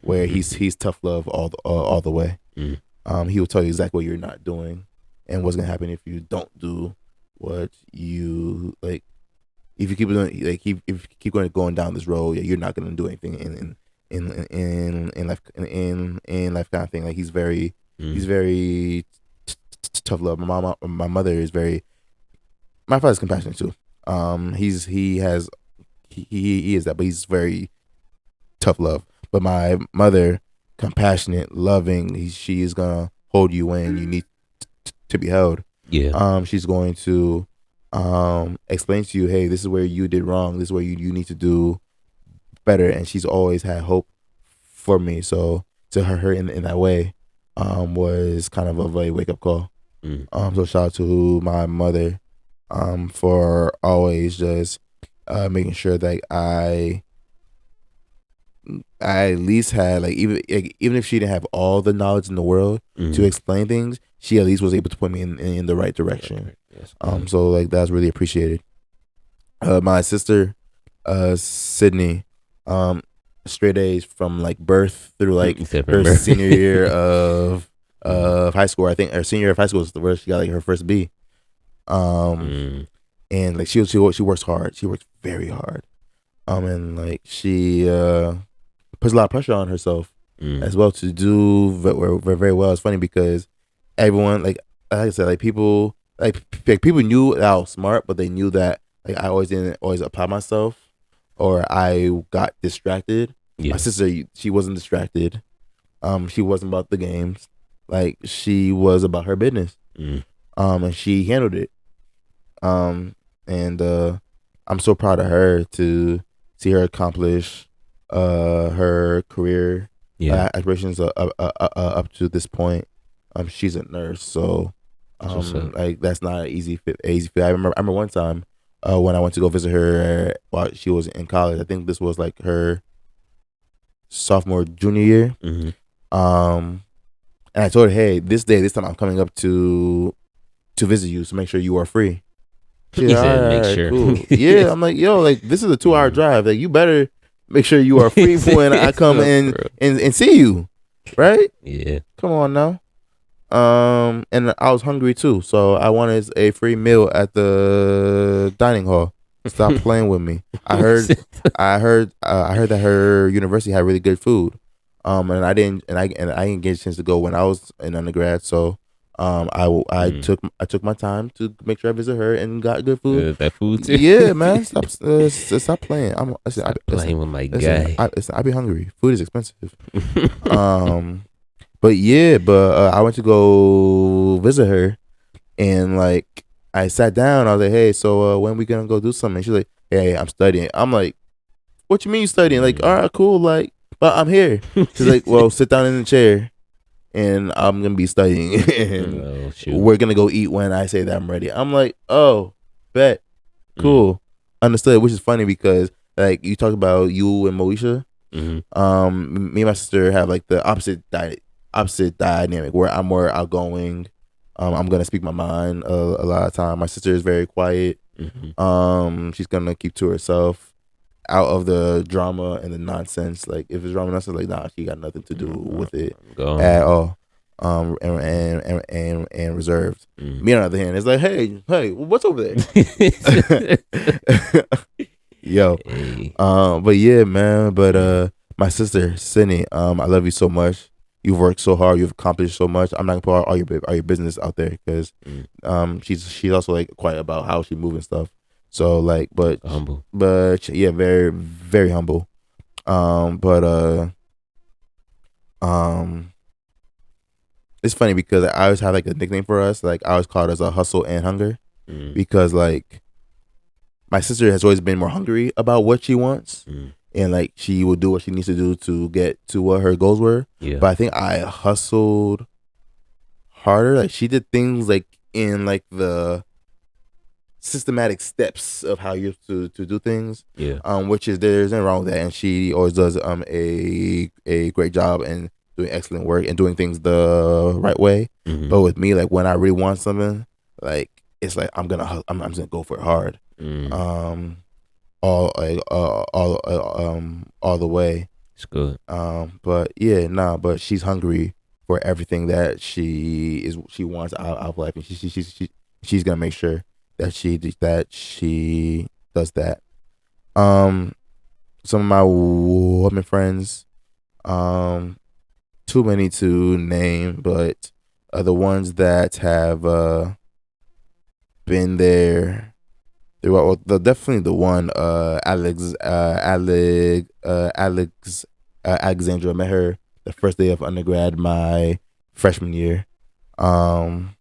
[SPEAKER 1] where he's tough love all the way. He will tell you exactly what you're not doing and what's gonna happen if you don't do what you like. If you keep doing if you keep going down this road, you're not gonna do anything in life in life kind of thing. Like he's very tough love. My mother is very. My father's compassionate too. He is that, but he's very tough love. But my mother, compassionate, loving. She is gonna hold you when you need to be held.
[SPEAKER 2] Yeah.
[SPEAKER 1] She's going to explain to you, hey, this is where you did wrong. This is where you need to do better. And she's always had hope for me. So to her in that way, was kind of a wake up call. So shout out to my mother, for always just making sure that I at least had even if she didn't have all the knowledge in the world to explain things, she at least was able to put me in the right direction. So that's really appreciated. My sister, Sydney, straight A's from birth through her senior year of high school. I think her senior year of high school is where she got her first B. And she works hard. She works very hard. And she puts a lot of pressure on herself as well to do very well. It's funny because everyone, like I said, people people knew that I was smart, but they knew that I didn't always apply myself, or I got distracted. Yeah. My sister, she wasn't distracted. She wasn't about the games. She was about her business. And she handled it. And I'm so proud of her to see her accomplish her career aspirations up to this point. She's a nurse, so that's not an easy fit. I remember one time when I went to go visit her while she was in college. I think this was her sophomore junior year. And I told her, hey, this time I'm coming up to visit you, so make sure you are free. She said, make sure. Cool. Yeah, I'm like, yo, this is a 2-hour drive. You better make sure you are free when I come and see you, right?
[SPEAKER 2] Yeah.
[SPEAKER 1] Come on now. And I was hungry too, so I wanted a free meal at the dining hall. Stop playing with me. I heard that her university had really good food. And I didn't get a chance to go when I was in undergrad, so I took my time to make sure I visit her and got good food.
[SPEAKER 2] That food too.
[SPEAKER 1] Yeah, man. Stop playing.
[SPEAKER 2] Stop playing with my guy.
[SPEAKER 1] I be hungry. Food is expensive. But I went to go visit her, and I sat down. I was like, hey, so when we gonna go do something? And she's like, hey, I'm studying. I'm like, what you mean you studying? All right, cool. But I'm here. She's like, well, sit down in the chair, and I'm gonna be studying. And we're gonna go eat when I say that I'm ready. I'm like, oh, bet, cool, understood. Which is funny because you talk about you and Moesha. Me and my sister have the opposite dynamic where I'm more outgoing. I'm gonna speak my mind a lot of time. My sister is very quiet. She's gonna keep to herself, out of the drama and the nonsense. If it's drama nonsense, nah, she got nothing to do with it at all. And reserved. Me on the other hand, it's hey, what's over there? Yo. Hey. But yeah, man. But my sister, Sydney, I love you so much. You've worked so hard. You've accomplished so much. I'm not gonna put all your business out there because she's also quiet about how she moves and stuff. So but
[SPEAKER 2] humble.
[SPEAKER 1] But yeah, very very humble. It's funny because I always have a nickname for us. I always call us a hustle and hunger, because my sister has always been more hungry about what she wants. And she will do what she needs to do to get to what her goals were. Yeah. But I think I hustled harder. She did things in the systematic steps of how you have to do things. Yeah. Which is, there's nothing wrong with that, and she always does a great job and doing excellent work and doing things the right way. But with me, when I really want something, it's I'm just gonna go for it hard. All the way.
[SPEAKER 2] It's good.
[SPEAKER 1] But yeah, but she's hungry for everything that she wants out of life, and she's gonna make sure that she does that. Um, some of my women friends, um, too many to name, but the ones that have been there. Well, definitely the one, Alexandra. I met her the first day of undergrad, my freshman year, and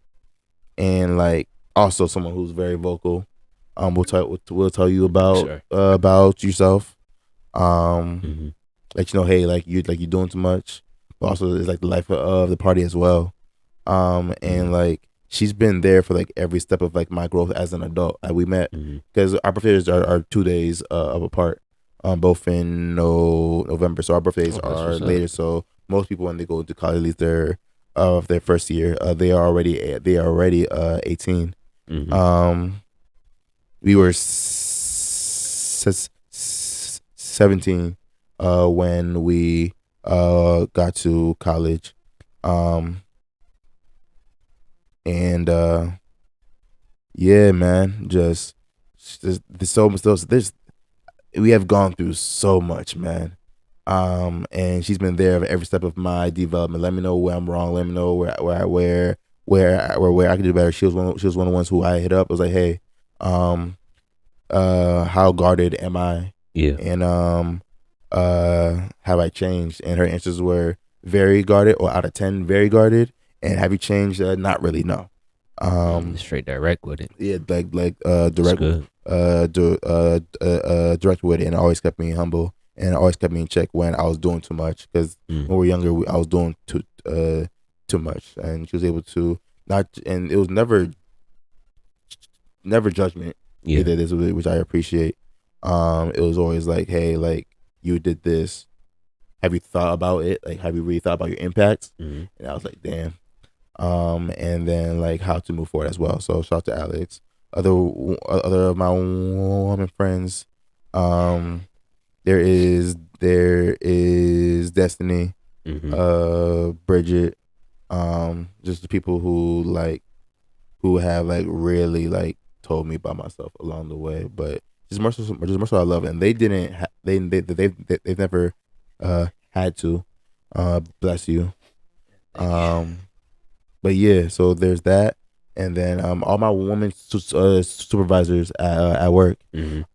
[SPEAKER 1] like also someone who's very vocal. We'll tell you about yourself.
[SPEAKER 2] Mm-hmm.
[SPEAKER 1] Let you know, hey, like you're doing too much, but also it's like the life of the party as well. And like she's been there for like every step of like my growth as an adult. We met because our birthdays are 2 days of apart, both in November. So our birthdays are later. So most people when they go to college, at least their first year, they are already 18. We were 17 when we got to college. And yeah, man, just there's so much. There's we have gone through so much, man. And she's been there every step of my development. Let me know where I'm wrong. Let me know where I can do better. She was one of the ones who I hit up. I was like, hey, how guarded am I?
[SPEAKER 2] Yeah.
[SPEAKER 1] And have I changed? And her answers were very guarded, or out of 10, very guarded. And have you changed? Not really, no.
[SPEAKER 2] Straight direct with it.
[SPEAKER 1] Yeah, direct, direct with it, and always kept me humble and always kept me in check when I was doing too much. Because when we were younger, I was doing too much, and she was able to not, and it was never judgment.
[SPEAKER 2] Yeah,
[SPEAKER 1] either this, which I appreciate. It was always like, hey, like you did this. Have you thought about it? Like, have you really thought about your impacts? And I was like, damn. And then like how to move forward as well. So shout out to Alex. Other of my woman friends. There is Destiny, Bridget, just the people who have like really like told me about myself along the way. But just more so I love it. And they didn't they've never had to. Bless you. But yeah, so there's that, and then all my women supervisors at work. I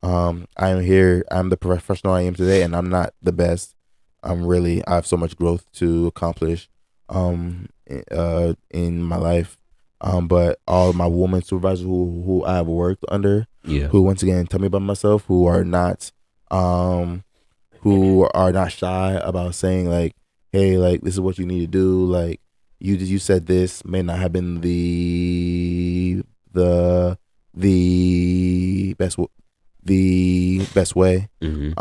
[SPEAKER 1] am here. I'm the professional I am today, and I'm not the best. I have so much growth to accomplish in my life. But all of my women supervisors who I have worked under, who once again tell me about myself, who are not shy about saying like, hey, like this is what you need to do, like. You said this may not have been the best way, and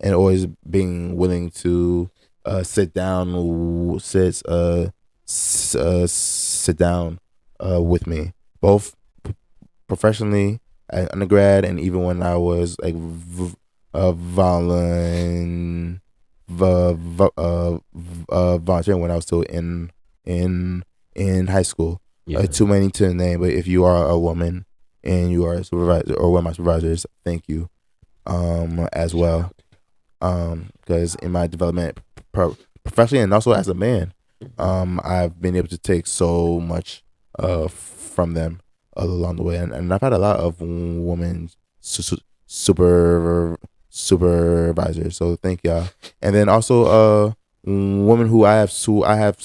[SPEAKER 1] always being willing to sit down with me, both professionally at undergrad and even when I was like volunteering when I was still in high school. Too many to name, but if you are a woman and you are a supervisor or one of my supervisors, thank you as well. Because in my development professionally and also as a man, I've been able to take so much from them along the way, and I've had a lot of women supervisors, so thank y'all. And then also women who I have supervised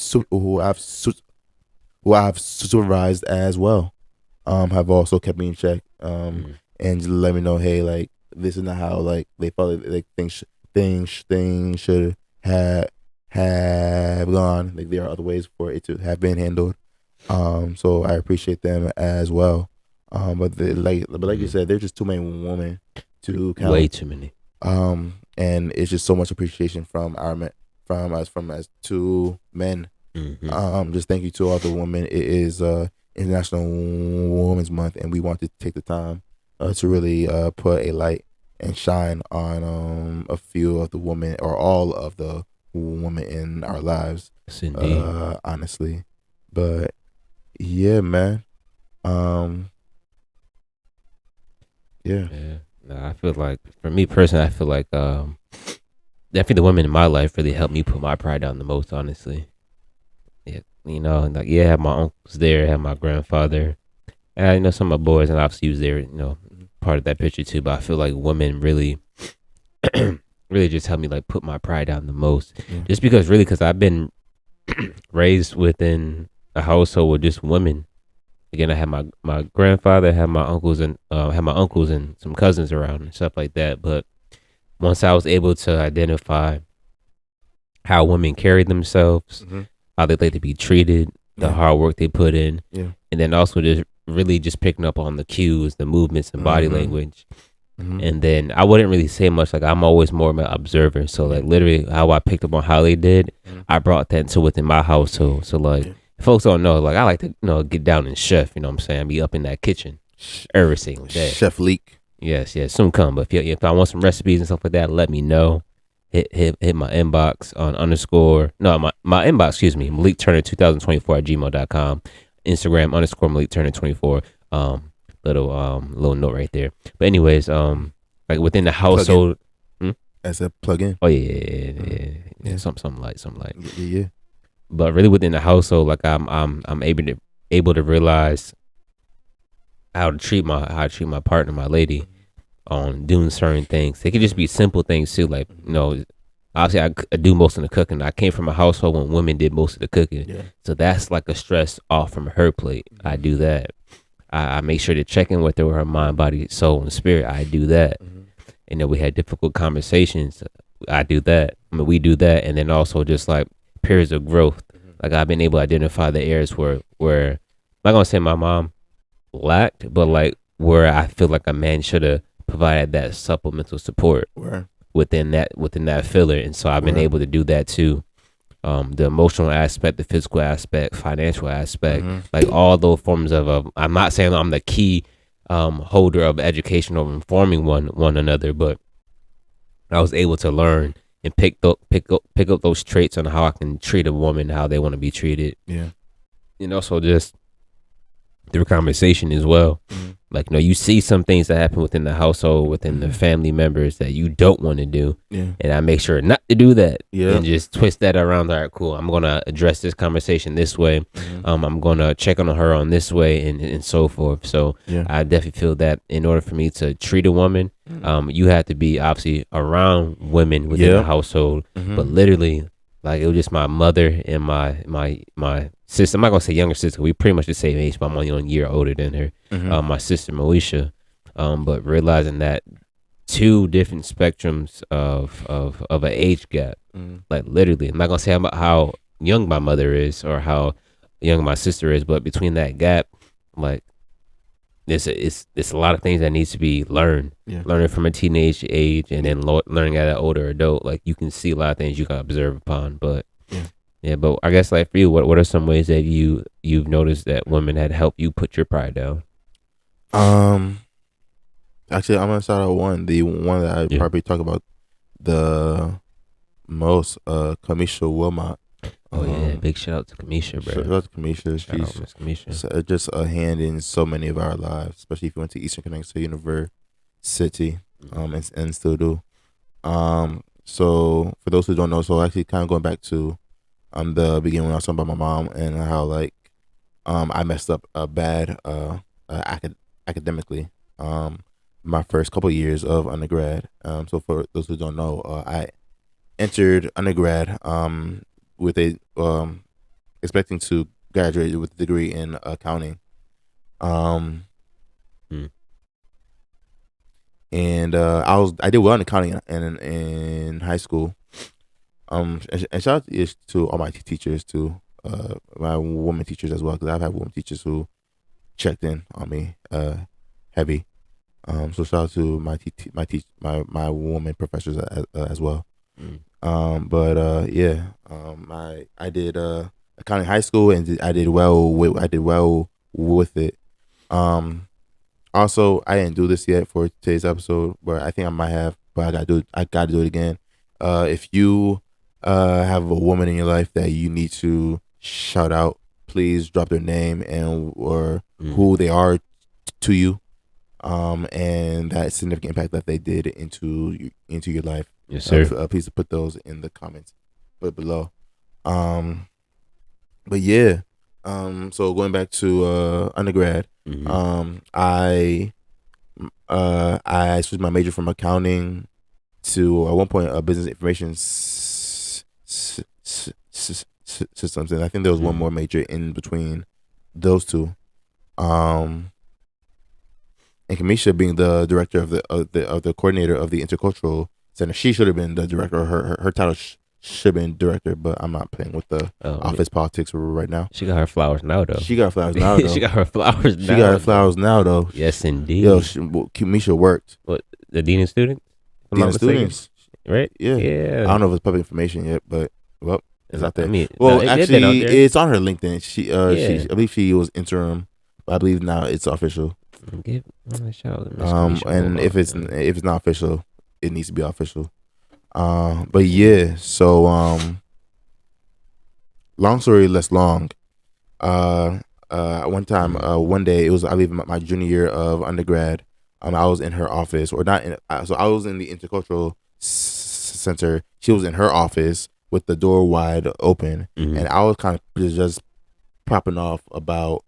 [SPEAKER 1] as well, have also kept me in check, and just let me know, hey, like this is not how like they felt like things should have gone. Like there are other ways for it to have been handled. So I appreciate them as well. But like you said, there's just too many women to count.
[SPEAKER 2] Way too many.
[SPEAKER 1] And it's just so much appreciation from as two men. Just thank you to all the women. It is International Women's Month, and we want to take the time to really put a light and shine on a few of the women or all of the women in our lives.
[SPEAKER 2] Yes, indeed.
[SPEAKER 1] Honestly, but yeah, man. Yeah.
[SPEAKER 2] Yeah. No, I feel like for me personally, I feel like definitely the women in my life really helped me put my pride down the most. Honestly, yeah, like I have my uncles there, I have my grandfather, and I know some of my boys, and obviously he was there, part of that picture too. But I feel like women really, really just helped me like put my pride down the most, just because I've been raised within a household with just women. Again, I had my grandfather, had my uncles, and had my uncles and some cousins around and stuff like that. But once I was able to identify how women carry themselves, how they like to be treated, the hard work they put in, and then also just really just picking up on the cues, the movements, and body language. And then I wouldn't really say much. Like I'm always more of an observer. So like literally how I picked up on how they did, I brought that to within my household. So like folks don't know, like I like to get down and chef. You know what I'm saying? Be up in that kitchen every single day.
[SPEAKER 1] Chef Leak.
[SPEAKER 2] Yes, soon come. But if I want some recipes and stuff like that, let me know. Hit my inbox on my inbox. Excuse me, Malik Turner 2024 at gmail.com. Instagram _Malik Turner 24. Little note right there. But anyways, like within the household,
[SPEAKER 1] as a plug-in.
[SPEAKER 2] Oh yeah. Something light.
[SPEAKER 1] Yeah.
[SPEAKER 2] But really within the household, like I'm able to realize how to treat my partner, my lady, on doing certain things. It could just be simple things too, like obviously I do most of the cooking. I came from a household when women did most of the cooking, so that's like a stress off from her plate. I do that. I make sure to check in with her, her mind, body, soul, and spirit. I do that. And then we had difficult conversations. I do that. We do that, and then also just like periods of growth. Like I've been able to identify the areas where I'm not gonna say my mom lacked, but like where I feel like a man should have provided that supplemental support within that filler. And so I've been able to do that too. The emotional aspect, the physical aspect, financial aspect, like all those forms of I'm not saying I'm the key holder of education or informing one another, but I was able to learn and pick up those traits on how I can treat a woman, how they want to be treated.
[SPEAKER 1] Yeah.
[SPEAKER 2] And also just through conversation as well. Like, you see some things that happen within the household, within the family members that you don't want to do.
[SPEAKER 1] Yeah.
[SPEAKER 2] And I make sure not to do that.
[SPEAKER 1] Yeah.
[SPEAKER 2] And just twist that around. All right, cool. I'm going to address this conversation this way. I'm going to check on her on this way and so forth. So I definitely feel that in order for me to treat a woman, you have to be obviously around women within the household. But literally, like, it was just my mother and my sister. I'm not gonna say younger sister. We pretty much the same age, but I'm only 1 year older than her. My sister Moesha. But realizing that two different spectrums of an age gap. Like literally, I'm not gonna say how young my mother is or how young my sister is, but between that gap, like it's a lot of things that needs to be learned. Learning from a teenage age and then learning at an older adult. Like you can see a lot of things you can observe upon, but. Yeah, but I guess like for you, what are some ways that you've noticed that women had helped you put your pride down?
[SPEAKER 1] Actually, I'm gonna start out the one that I probably talk about the most, Kamisha Wilmot.
[SPEAKER 2] Oh yeah, big shout out to Kamisha, bro.
[SPEAKER 1] Shout out to Kamisha. She's just a hand in so many of our lives, especially if you went to Eastern Connecticut University, and still do. So for those who don't know, so actually kind of going back to the beginning when I was talking about my mom and how like I messed up bad academically my first couple of years of undergrad. So for those who don't know, I entered undergrad with a expecting to graduate with a degree in accounting. And I did well in accounting in high school. And shout out to all my teachers too, my woman teachers as well, because I've had women teachers who checked in on me heavy. So shout out to my woman professors as well. I did accounting high school and I did well with it. Also, I didn't do this yet for today's episode, but I think I might have. But I gotta do it again. If you have a woman in your life that you need to shout out, please drop their name and or who they are to you, and that significant impact that they did into your life.
[SPEAKER 2] Yes, sir.
[SPEAKER 1] Please put those in the comments, put below. Um, but yeah, so going back to undergrad, I switched my major from accounting to at one point business information systems, and I think there was one more major in between those two. And Kamisha being the director of the coordinator of the intercultural center, she should have been the director. Her title should have been director, but I'm not playing with the office politics right now.
[SPEAKER 2] She got her flowers now, though.
[SPEAKER 1] She got her flowers now, though.
[SPEAKER 2] She got her flowers now.
[SPEAKER 1] She got her flowers now, though.
[SPEAKER 2] Yes, indeed.
[SPEAKER 1] Yo, Kamisha worked.
[SPEAKER 2] What, the dean of students?
[SPEAKER 1] Dean of students.
[SPEAKER 2] Right?
[SPEAKER 1] Yeah.
[SPEAKER 2] Yeah.
[SPEAKER 1] I don't know if it's public information yet, but well, it's out there.
[SPEAKER 2] I mean,
[SPEAKER 1] well, actually, it's on her LinkedIn. She I believe she was interim, but I believe now it's official.
[SPEAKER 2] Give a shout.
[SPEAKER 1] And if it's not official, it needs to be official. But yeah, so long story less long. One time, one day, it was I believe my junior year of undergrad. I was in her office, or not in. So I was in the intercultural center. She was in her office with the door wide open, and I was kind of just popping off about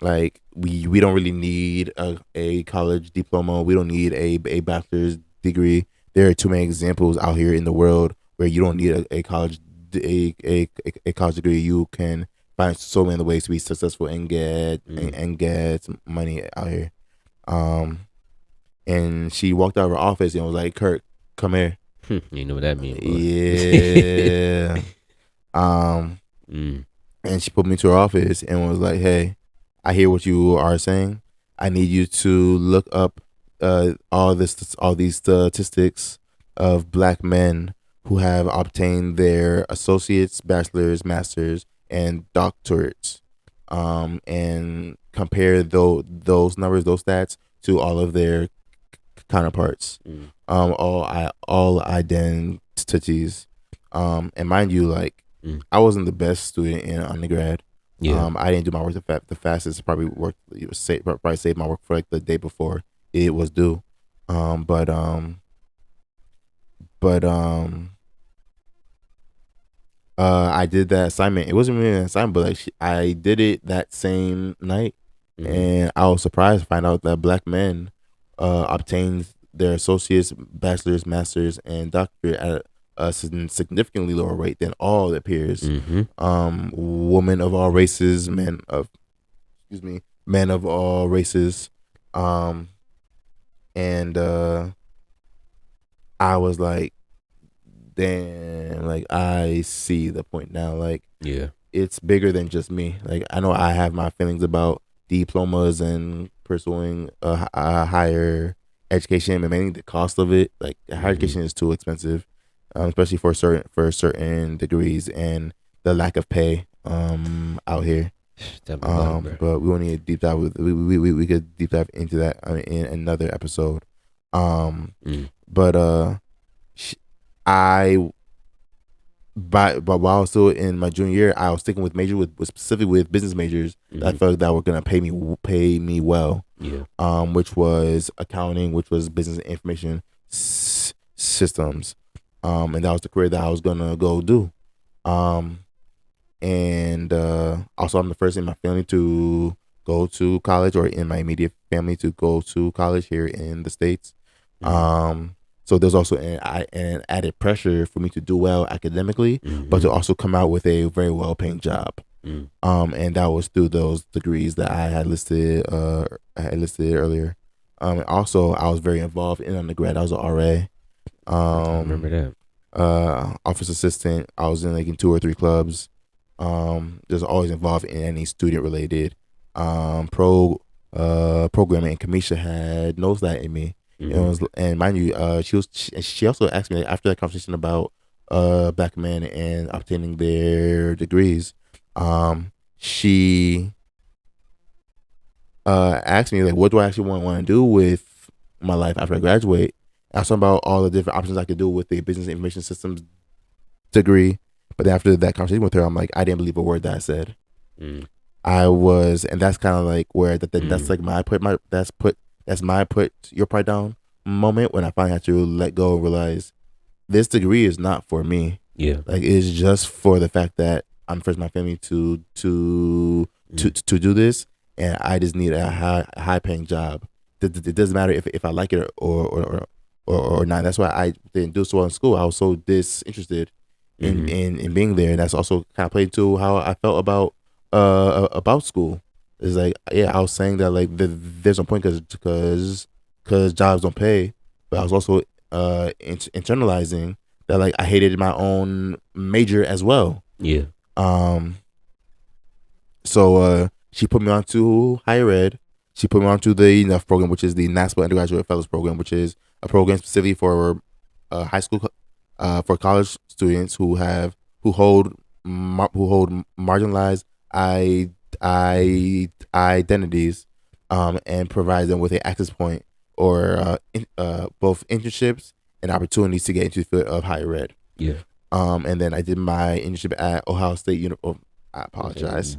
[SPEAKER 1] like we don't really need a college diploma. We don't need a bachelor's degree. There are too many examples out here in the world where you don't need a college college degree. You can find so many ways to be successful and get money out here. And she walked out of her office and was like, "Kurt, come here."
[SPEAKER 2] You know what that means?
[SPEAKER 1] Yeah. And she put me to her office and was like, "Hey, I hear what you are saying. I need you to look up all these statistics of Black men who have obtained their associates, bachelors, masters, and doctorates, and compare those numbers, those stats, to all of their counterparts, all identities. And mind you, like I wasn't the best student in undergrad.
[SPEAKER 2] Yeah.
[SPEAKER 1] I didn't do my work the fastest. Probably saved my work for like the day before it was due. But I did that assignment. It wasn't really an assignment, but like I did it that same night, and I was surprised to find out that Black men obtained their associates, bachelors, masters, and doctorate at a significantly lower rate than all their peers. Women of all races, men of all races, and I was like, damn, like I see the point now. Like,
[SPEAKER 2] yeah,
[SPEAKER 1] it's bigger than just me. Like, I know I have my feelings about diplomas and pursuing a higher education, but mainly the cost of it. Like, higher education is too expensive, especially for certain degrees, and the lack of pay out here. But we won't need to deep dive with we could deep dive into that in another episode. But while I was still in my junior year, I was sticking with specifically with business majors that I felt that were gonna pay me well.
[SPEAKER 2] Yeah.
[SPEAKER 1] Which was accounting, which was business information systems, and that was the career that I was gonna go do. And also I'm the first in my family to go to college, or in my immediate family to go to college here in the States. So there's also an added pressure for me to do well academically, but to also come out with a very well-paying job. And that was through those degrees that I had listed earlier. And also, I was very involved in undergrad. I was an RA.
[SPEAKER 2] I remember that.
[SPEAKER 1] Office assistant. I was in like in 2 or 3 clubs. Just always involved in any student-related programming. And Kamisha had knows that in me. And mind you, she also asked me, like, after that conversation about Black men and obtaining their degrees, she asked me like, what do I actually want to do with my life after I graduate. I was talking about all the different options I could do with the business information systems degree. But after that conversation with her, I'm like, I didn't believe a word that I said. I was, and that's kind of like where that's like that's my put your pride down moment when I finally had to let go and realize this degree is not for me.
[SPEAKER 2] Yeah,
[SPEAKER 1] like it's just for the fact that I'm first my family to do this, and I just need a high paying job. It doesn't matter if I like it or not. That's why I didn't do so well in school. I was so disinterested in being there, and that's also kind of played into how I felt about school. It's like, yeah, I was saying that like there's no point because jobs don't pay, but I was also internalizing that like I hated my own major as well.
[SPEAKER 2] Yeah.
[SPEAKER 1] So she put me onto higher ed. She put me onto the ENUF program, which is the NASPA Undergraduate Fellows Program, which is a program specifically for high school for college students who hold marginalized identities, and provide them with an access point or both internships and opportunities to get into the field of higher ed.
[SPEAKER 2] Yeah.
[SPEAKER 1] And then I did my internship at Ohio State University. I apologize.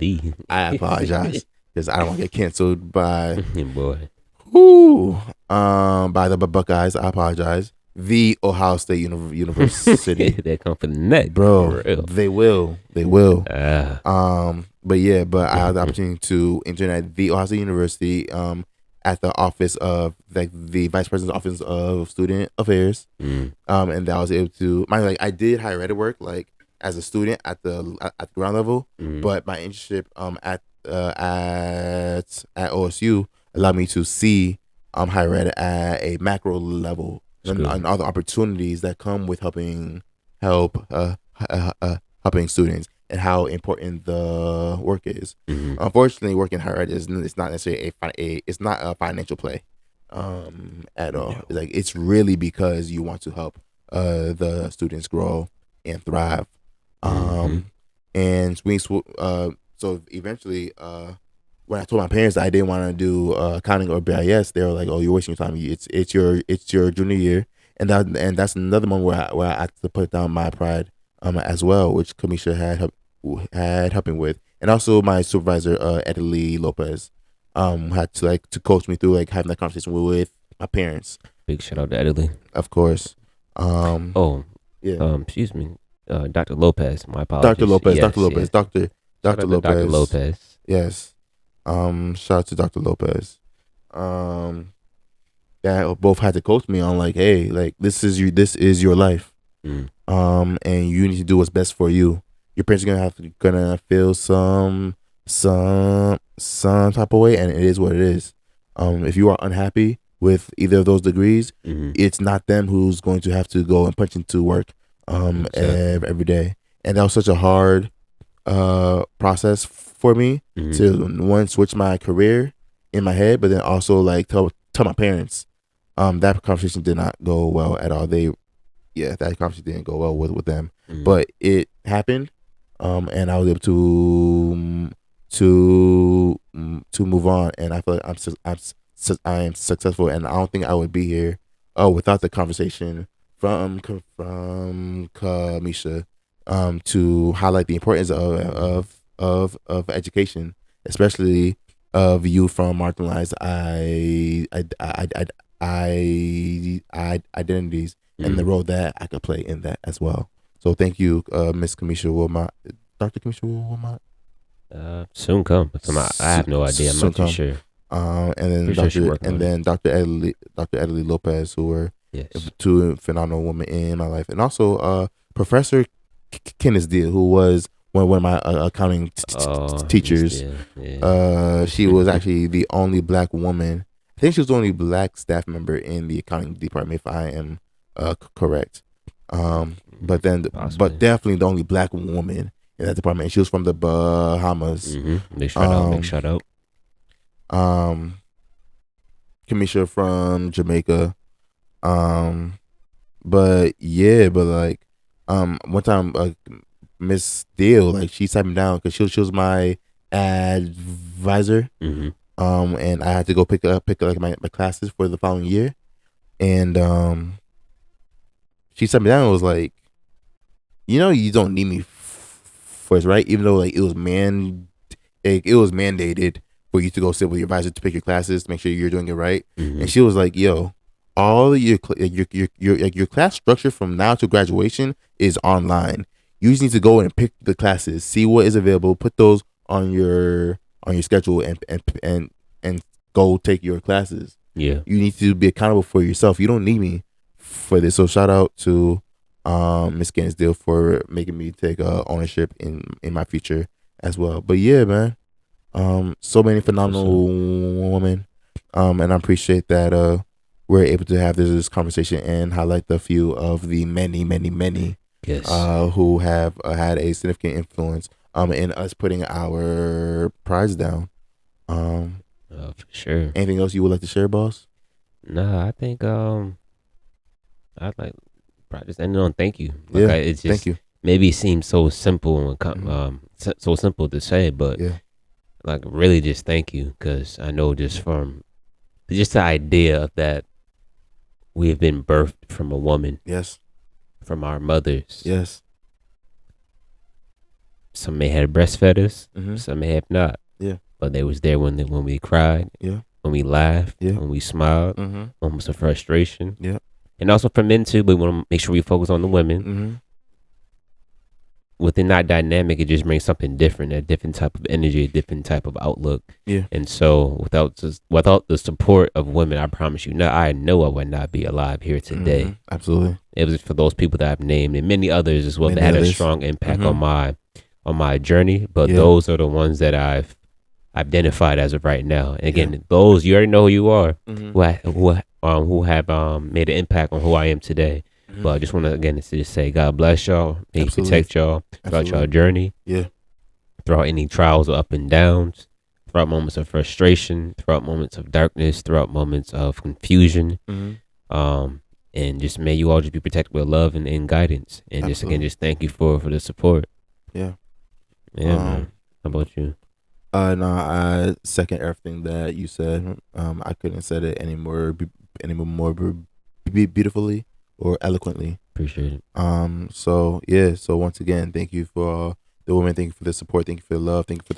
[SPEAKER 1] I apologize because I don't want to get canceled by
[SPEAKER 2] boy.
[SPEAKER 1] By the Buckeyes. I apologize. The Ohio State University.
[SPEAKER 2] They come for the neck,
[SPEAKER 1] bro. They will. But I had the opportunity to intern at the Ohio State University. At the office of like the vice president's office of student affairs. And that I was able to I did higher ed work like as a student at the ground level, but my internship at OSU allowed me to see higher ed at a macro level and other opportunities that come with helping students and how important the work is. Unfortunately, working higher ed is not necessarily it's not a financial play at all. No. Like it's really because you want to help the students grow and thrive. And so eventually, when I told my parents that I didn't want to do accounting or BIS, they were like, "Oh, you're wasting your time. It's your junior year," and that's another moment where I had to put down my pride as well, which Kamisha had helping with, and also my supervisor Edelie Lopez had to coach me through like having that conversation with my parents.
[SPEAKER 2] Big shout out to Edelie,
[SPEAKER 1] of course.
[SPEAKER 2] Excuse me, Dr. Lopez. My apologies.
[SPEAKER 1] Dr. Lopez.
[SPEAKER 2] Yes,
[SPEAKER 1] Dr. Lopez.
[SPEAKER 2] Yes.
[SPEAKER 1] Dr. Lopez.
[SPEAKER 2] Dr. Lopez.
[SPEAKER 1] Yes. Shout out to Dr. Lopez. That both had to coach me on like, hey, like this is your life. And you need to do what's best for you. Your parents are gonna feel some type of way, and it is what it is. If you are unhappy with either of those degrees, it's not them who's going to have to go and punch into work every day. And that was such a hard process for me to switch my career in my head, but then also like tell my parents. That conversation did not go well at all. That conversation didn't go well with them, but it happened, and I was able to move on, and I feel like I am successful, and I don't think I would be here without the conversation from Kamisha to highlight the importance of education, especially of youth from marginalized identities, and the role that I could play in that as well. So thank you, Miss Kamisha Wilmot, Dr. Kamisha Wilmot.
[SPEAKER 2] Soon come. I have no idea. I'm not too sure.
[SPEAKER 1] And then Dr. Edelie Lopez, who were two phenomenal women in my life, and also Professor Kenneth Deal, who was one of my accounting teachers. She was actually the only black woman. I think she was the only black staff member in the accounting department, if I am correct. But definitely the only black woman in that department. She was from the Bahamas.
[SPEAKER 2] Big shout out.
[SPEAKER 1] Kamisha from Jamaica. One time Miss Deal, like she sat me down because she was my advisor And I had to go pick like my classes for the following year, and she sat me down and was like, you don't need me first, right? Even though like it was mandated for you to go sit with your advisor to pick your classes to make sure you're doing it right. And she was like, "Yo, all of your class structure from now to graduation is online. You just need to go and pick the classes, see what is available, put those on your schedule, and go take your classes.
[SPEAKER 2] Yeah.
[SPEAKER 1] You need to be accountable for yourself. You don't need me for this." So shout out to Miss Gansdale for making me take ownership in my future as well. But yeah, man, so many phenomenal women, and I appreciate that we're able to have this conversation and highlight the few of the many
[SPEAKER 2] Yes.
[SPEAKER 1] who have had a significant influence in us putting our prize down.
[SPEAKER 2] For sure.
[SPEAKER 1] Anything else you would like to share, boss?
[SPEAKER 2] Nah, I think I'd like probably just ending on thank you. Like
[SPEAKER 1] Yeah,
[SPEAKER 2] it's
[SPEAKER 1] thank
[SPEAKER 2] just
[SPEAKER 1] you.
[SPEAKER 2] maybe it seems so simple and so simple to say, but
[SPEAKER 1] Yeah,
[SPEAKER 2] like really just thank you, because I know just from just the idea of that we have been birthed from a woman,
[SPEAKER 1] yes,
[SPEAKER 2] from our mothers.
[SPEAKER 1] yes.
[SPEAKER 2] Some may have breastfed us,
[SPEAKER 1] Mm-hmm.
[SPEAKER 2] some may have not.
[SPEAKER 1] Yeah,
[SPEAKER 2] But they was there when we cried,
[SPEAKER 1] yeah,
[SPEAKER 2] when we laughed,
[SPEAKER 1] yeah.
[SPEAKER 2] when we smiled,
[SPEAKER 1] Mm-hmm.
[SPEAKER 2] moments of frustration.
[SPEAKER 1] Yeah.
[SPEAKER 2] And also for men too, but we want to make sure we focus on the women.
[SPEAKER 1] Mm-hmm.
[SPEAKER 2] Within that dynamic, it just brings something different, a different type of energy, a different type of outlook.
[SPEAKER 1] Yeah.
[SPEAKER 2] And so without the support of women, I promise you, I know I would not be alive here today.
[SPEAKER 1] Mm-hmm. Absolutely.
[SPEAKER 2] It was for those people that I've named and many others as well
[SPEAKER 1] Many
[SPEAKER 2] that had
[SPEAKER 1] others.
[SPEAKER 2] a strong impact
[SPEAKER 1] Mhm.
[SPEAKER 2] on my journey. But
[SPEAKER 1] Yeah.
[SPEAKER 2] those are the ones that I've identified as of right now. And again,
[SPEAKER 1] Yeah.
[SPEAKER 2] those you already know who you are,
[SPEAKER 1] Mm-hmm.
[SPEAKER 2] who have made an impact on who I am today.
[SPEAKER 1] Mm-hmm.
[SPEAKER 2] But I just want to again to just say God bless y'all, may He
[SPEAKER 1] Absolutely.
[SPEAKER 2] protect y'all throughout y'all
[SPEAKER 1] Absolutely.
[SPEAKER 2] journey,
[SPEAKER 1] Yeah.
[SPEAKER 2] throughout any trials or up and downs, throughout moments of frustration, throughout moments of darkness, throughout moments of confusion.
[SPEAKER 1] Mm-hmm.
[SPEAKER 2] And just may you all just be protected with love and guidance. And just again,
[SPEAKER 1] Absolutely.
[SPEAKER 2] just thank you for the support.
[SPEAKER 1] Yeah.
[SPEAKER 2] Yeah, man. How about you?
[SPEAKER 1] No, I second everything that you said. I couldn't have said it any more beautifully or eloquently.
[SPEAKER 2] Appreciate it.
[SPEAKER 1] So yeah. So once again, thank you for the women. Thank you for the support. Thank you for the love. Thank you for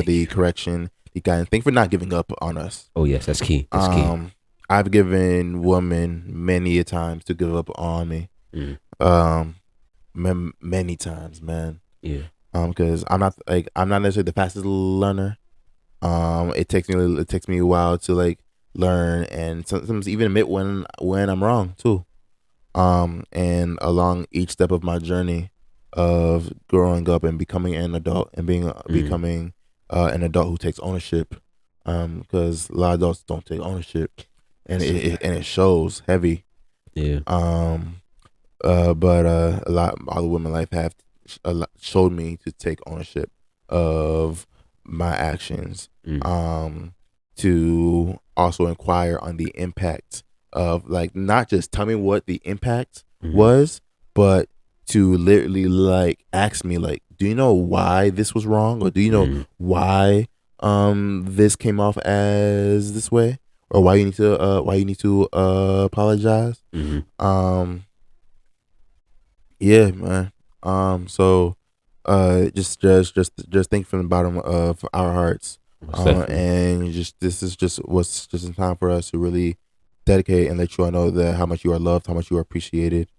[SPEAKER 1] the correction, the guidance. Thank you for not giving up on us.
[SPEAKER 2] Oh yes, that's key. That's key.
[SPEAKER 1] I've given women many a times to give up on me. Many times, man.
[SPEAKER 2] Yeah.
[SPEAKER 1] Because I'm not necessarily the fastest learner. It takes me a while to like learn and sometimes even admit when I'm wrong too. And along each step of my journey of growing up and becoming an adult and becoming an adult who takes ownership, because a lot of adults don't take ownership, and it shows heavy.
[SPEAKER 2] Yeah.
[SPEAKER 1] But a lot all the women in life have showed me to take ownership of my actions. To also inquire on the impact of like not just tell me what the impact was, but to literally like ask me like, do you know why this was wrong, or do you know why this came off as this way, or why you need to apologize. Yeah, man. So just think from the bottom of our hearts. And this is just in time for us to really dedicate and let you all know that how much you are loved, how much you are appreciated,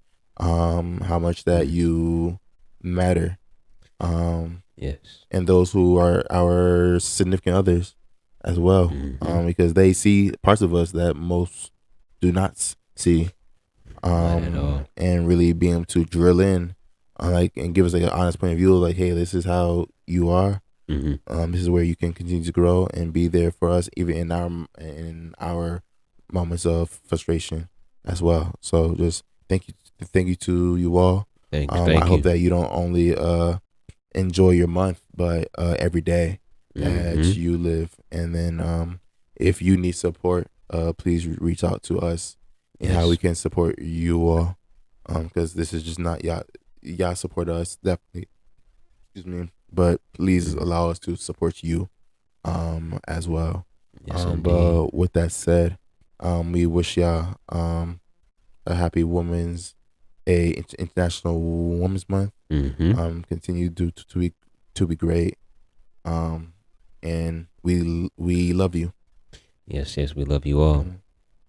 [SPEAKER 1] how much that you matter.
[SPEAKER 2] Yes.
[SPEAKER 1] And those who are our significant others as well, because they see parts of us that most do not see. And really being able to drill in, and give us like an honest point of view, like, hey, this is how you are. This is where you can continue to grow and be there for us, even in our moments of frustration as well. So just thank you to you all.
[SPEAKER 2] Thank
[SPEAKER 1] I hope
[SPEAKER 2] you.
[SPEAKER 1] that you don't only enjoy your month, but every day that you live. And then if you need support, please reach out to us and how we can support you all. Because this is just not y'all support us, definitely. Excuse me. But please allow us to support you as well.
[SPEAKER 2] Yes,
[SPEAKER 1] But with that said, we wish y'all a happy International Women's Month. Continue to be great. And we love you.
[SPEAKER 2] Yes, we love you all.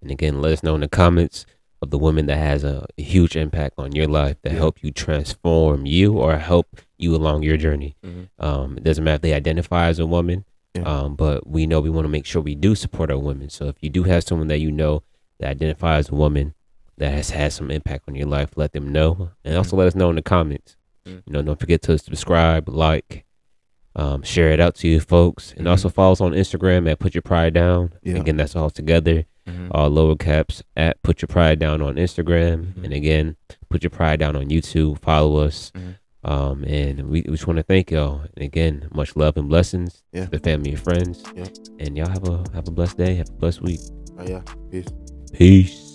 [SPEAKER 2] And again, let us know in the comments of the woman that has a huge impact on your life that help you transform you or help you along your journey. It doesn't matter if they identify as a woman, but we know we want to make sure we do support our women. So if you do have someone that you know that identifies as a woman that has had some impact on your life, let them know. And also let us know in the comments. Don't forget to subscribe, like, share it out to you folks, and also follow us on Instagram at Put Your Pride Down. Again, that's all together, all lower caps at Put Your Pride Down on Instagram, and again, Put Your Pride Down on YouTube. Follow us, and we just want to thank y'all. And again, much love and blessings to the family and friends. And y'all have a blessed day, have a blessed week.
[SPEAKER 1] Peace.
[SPEAKER 2] Peace.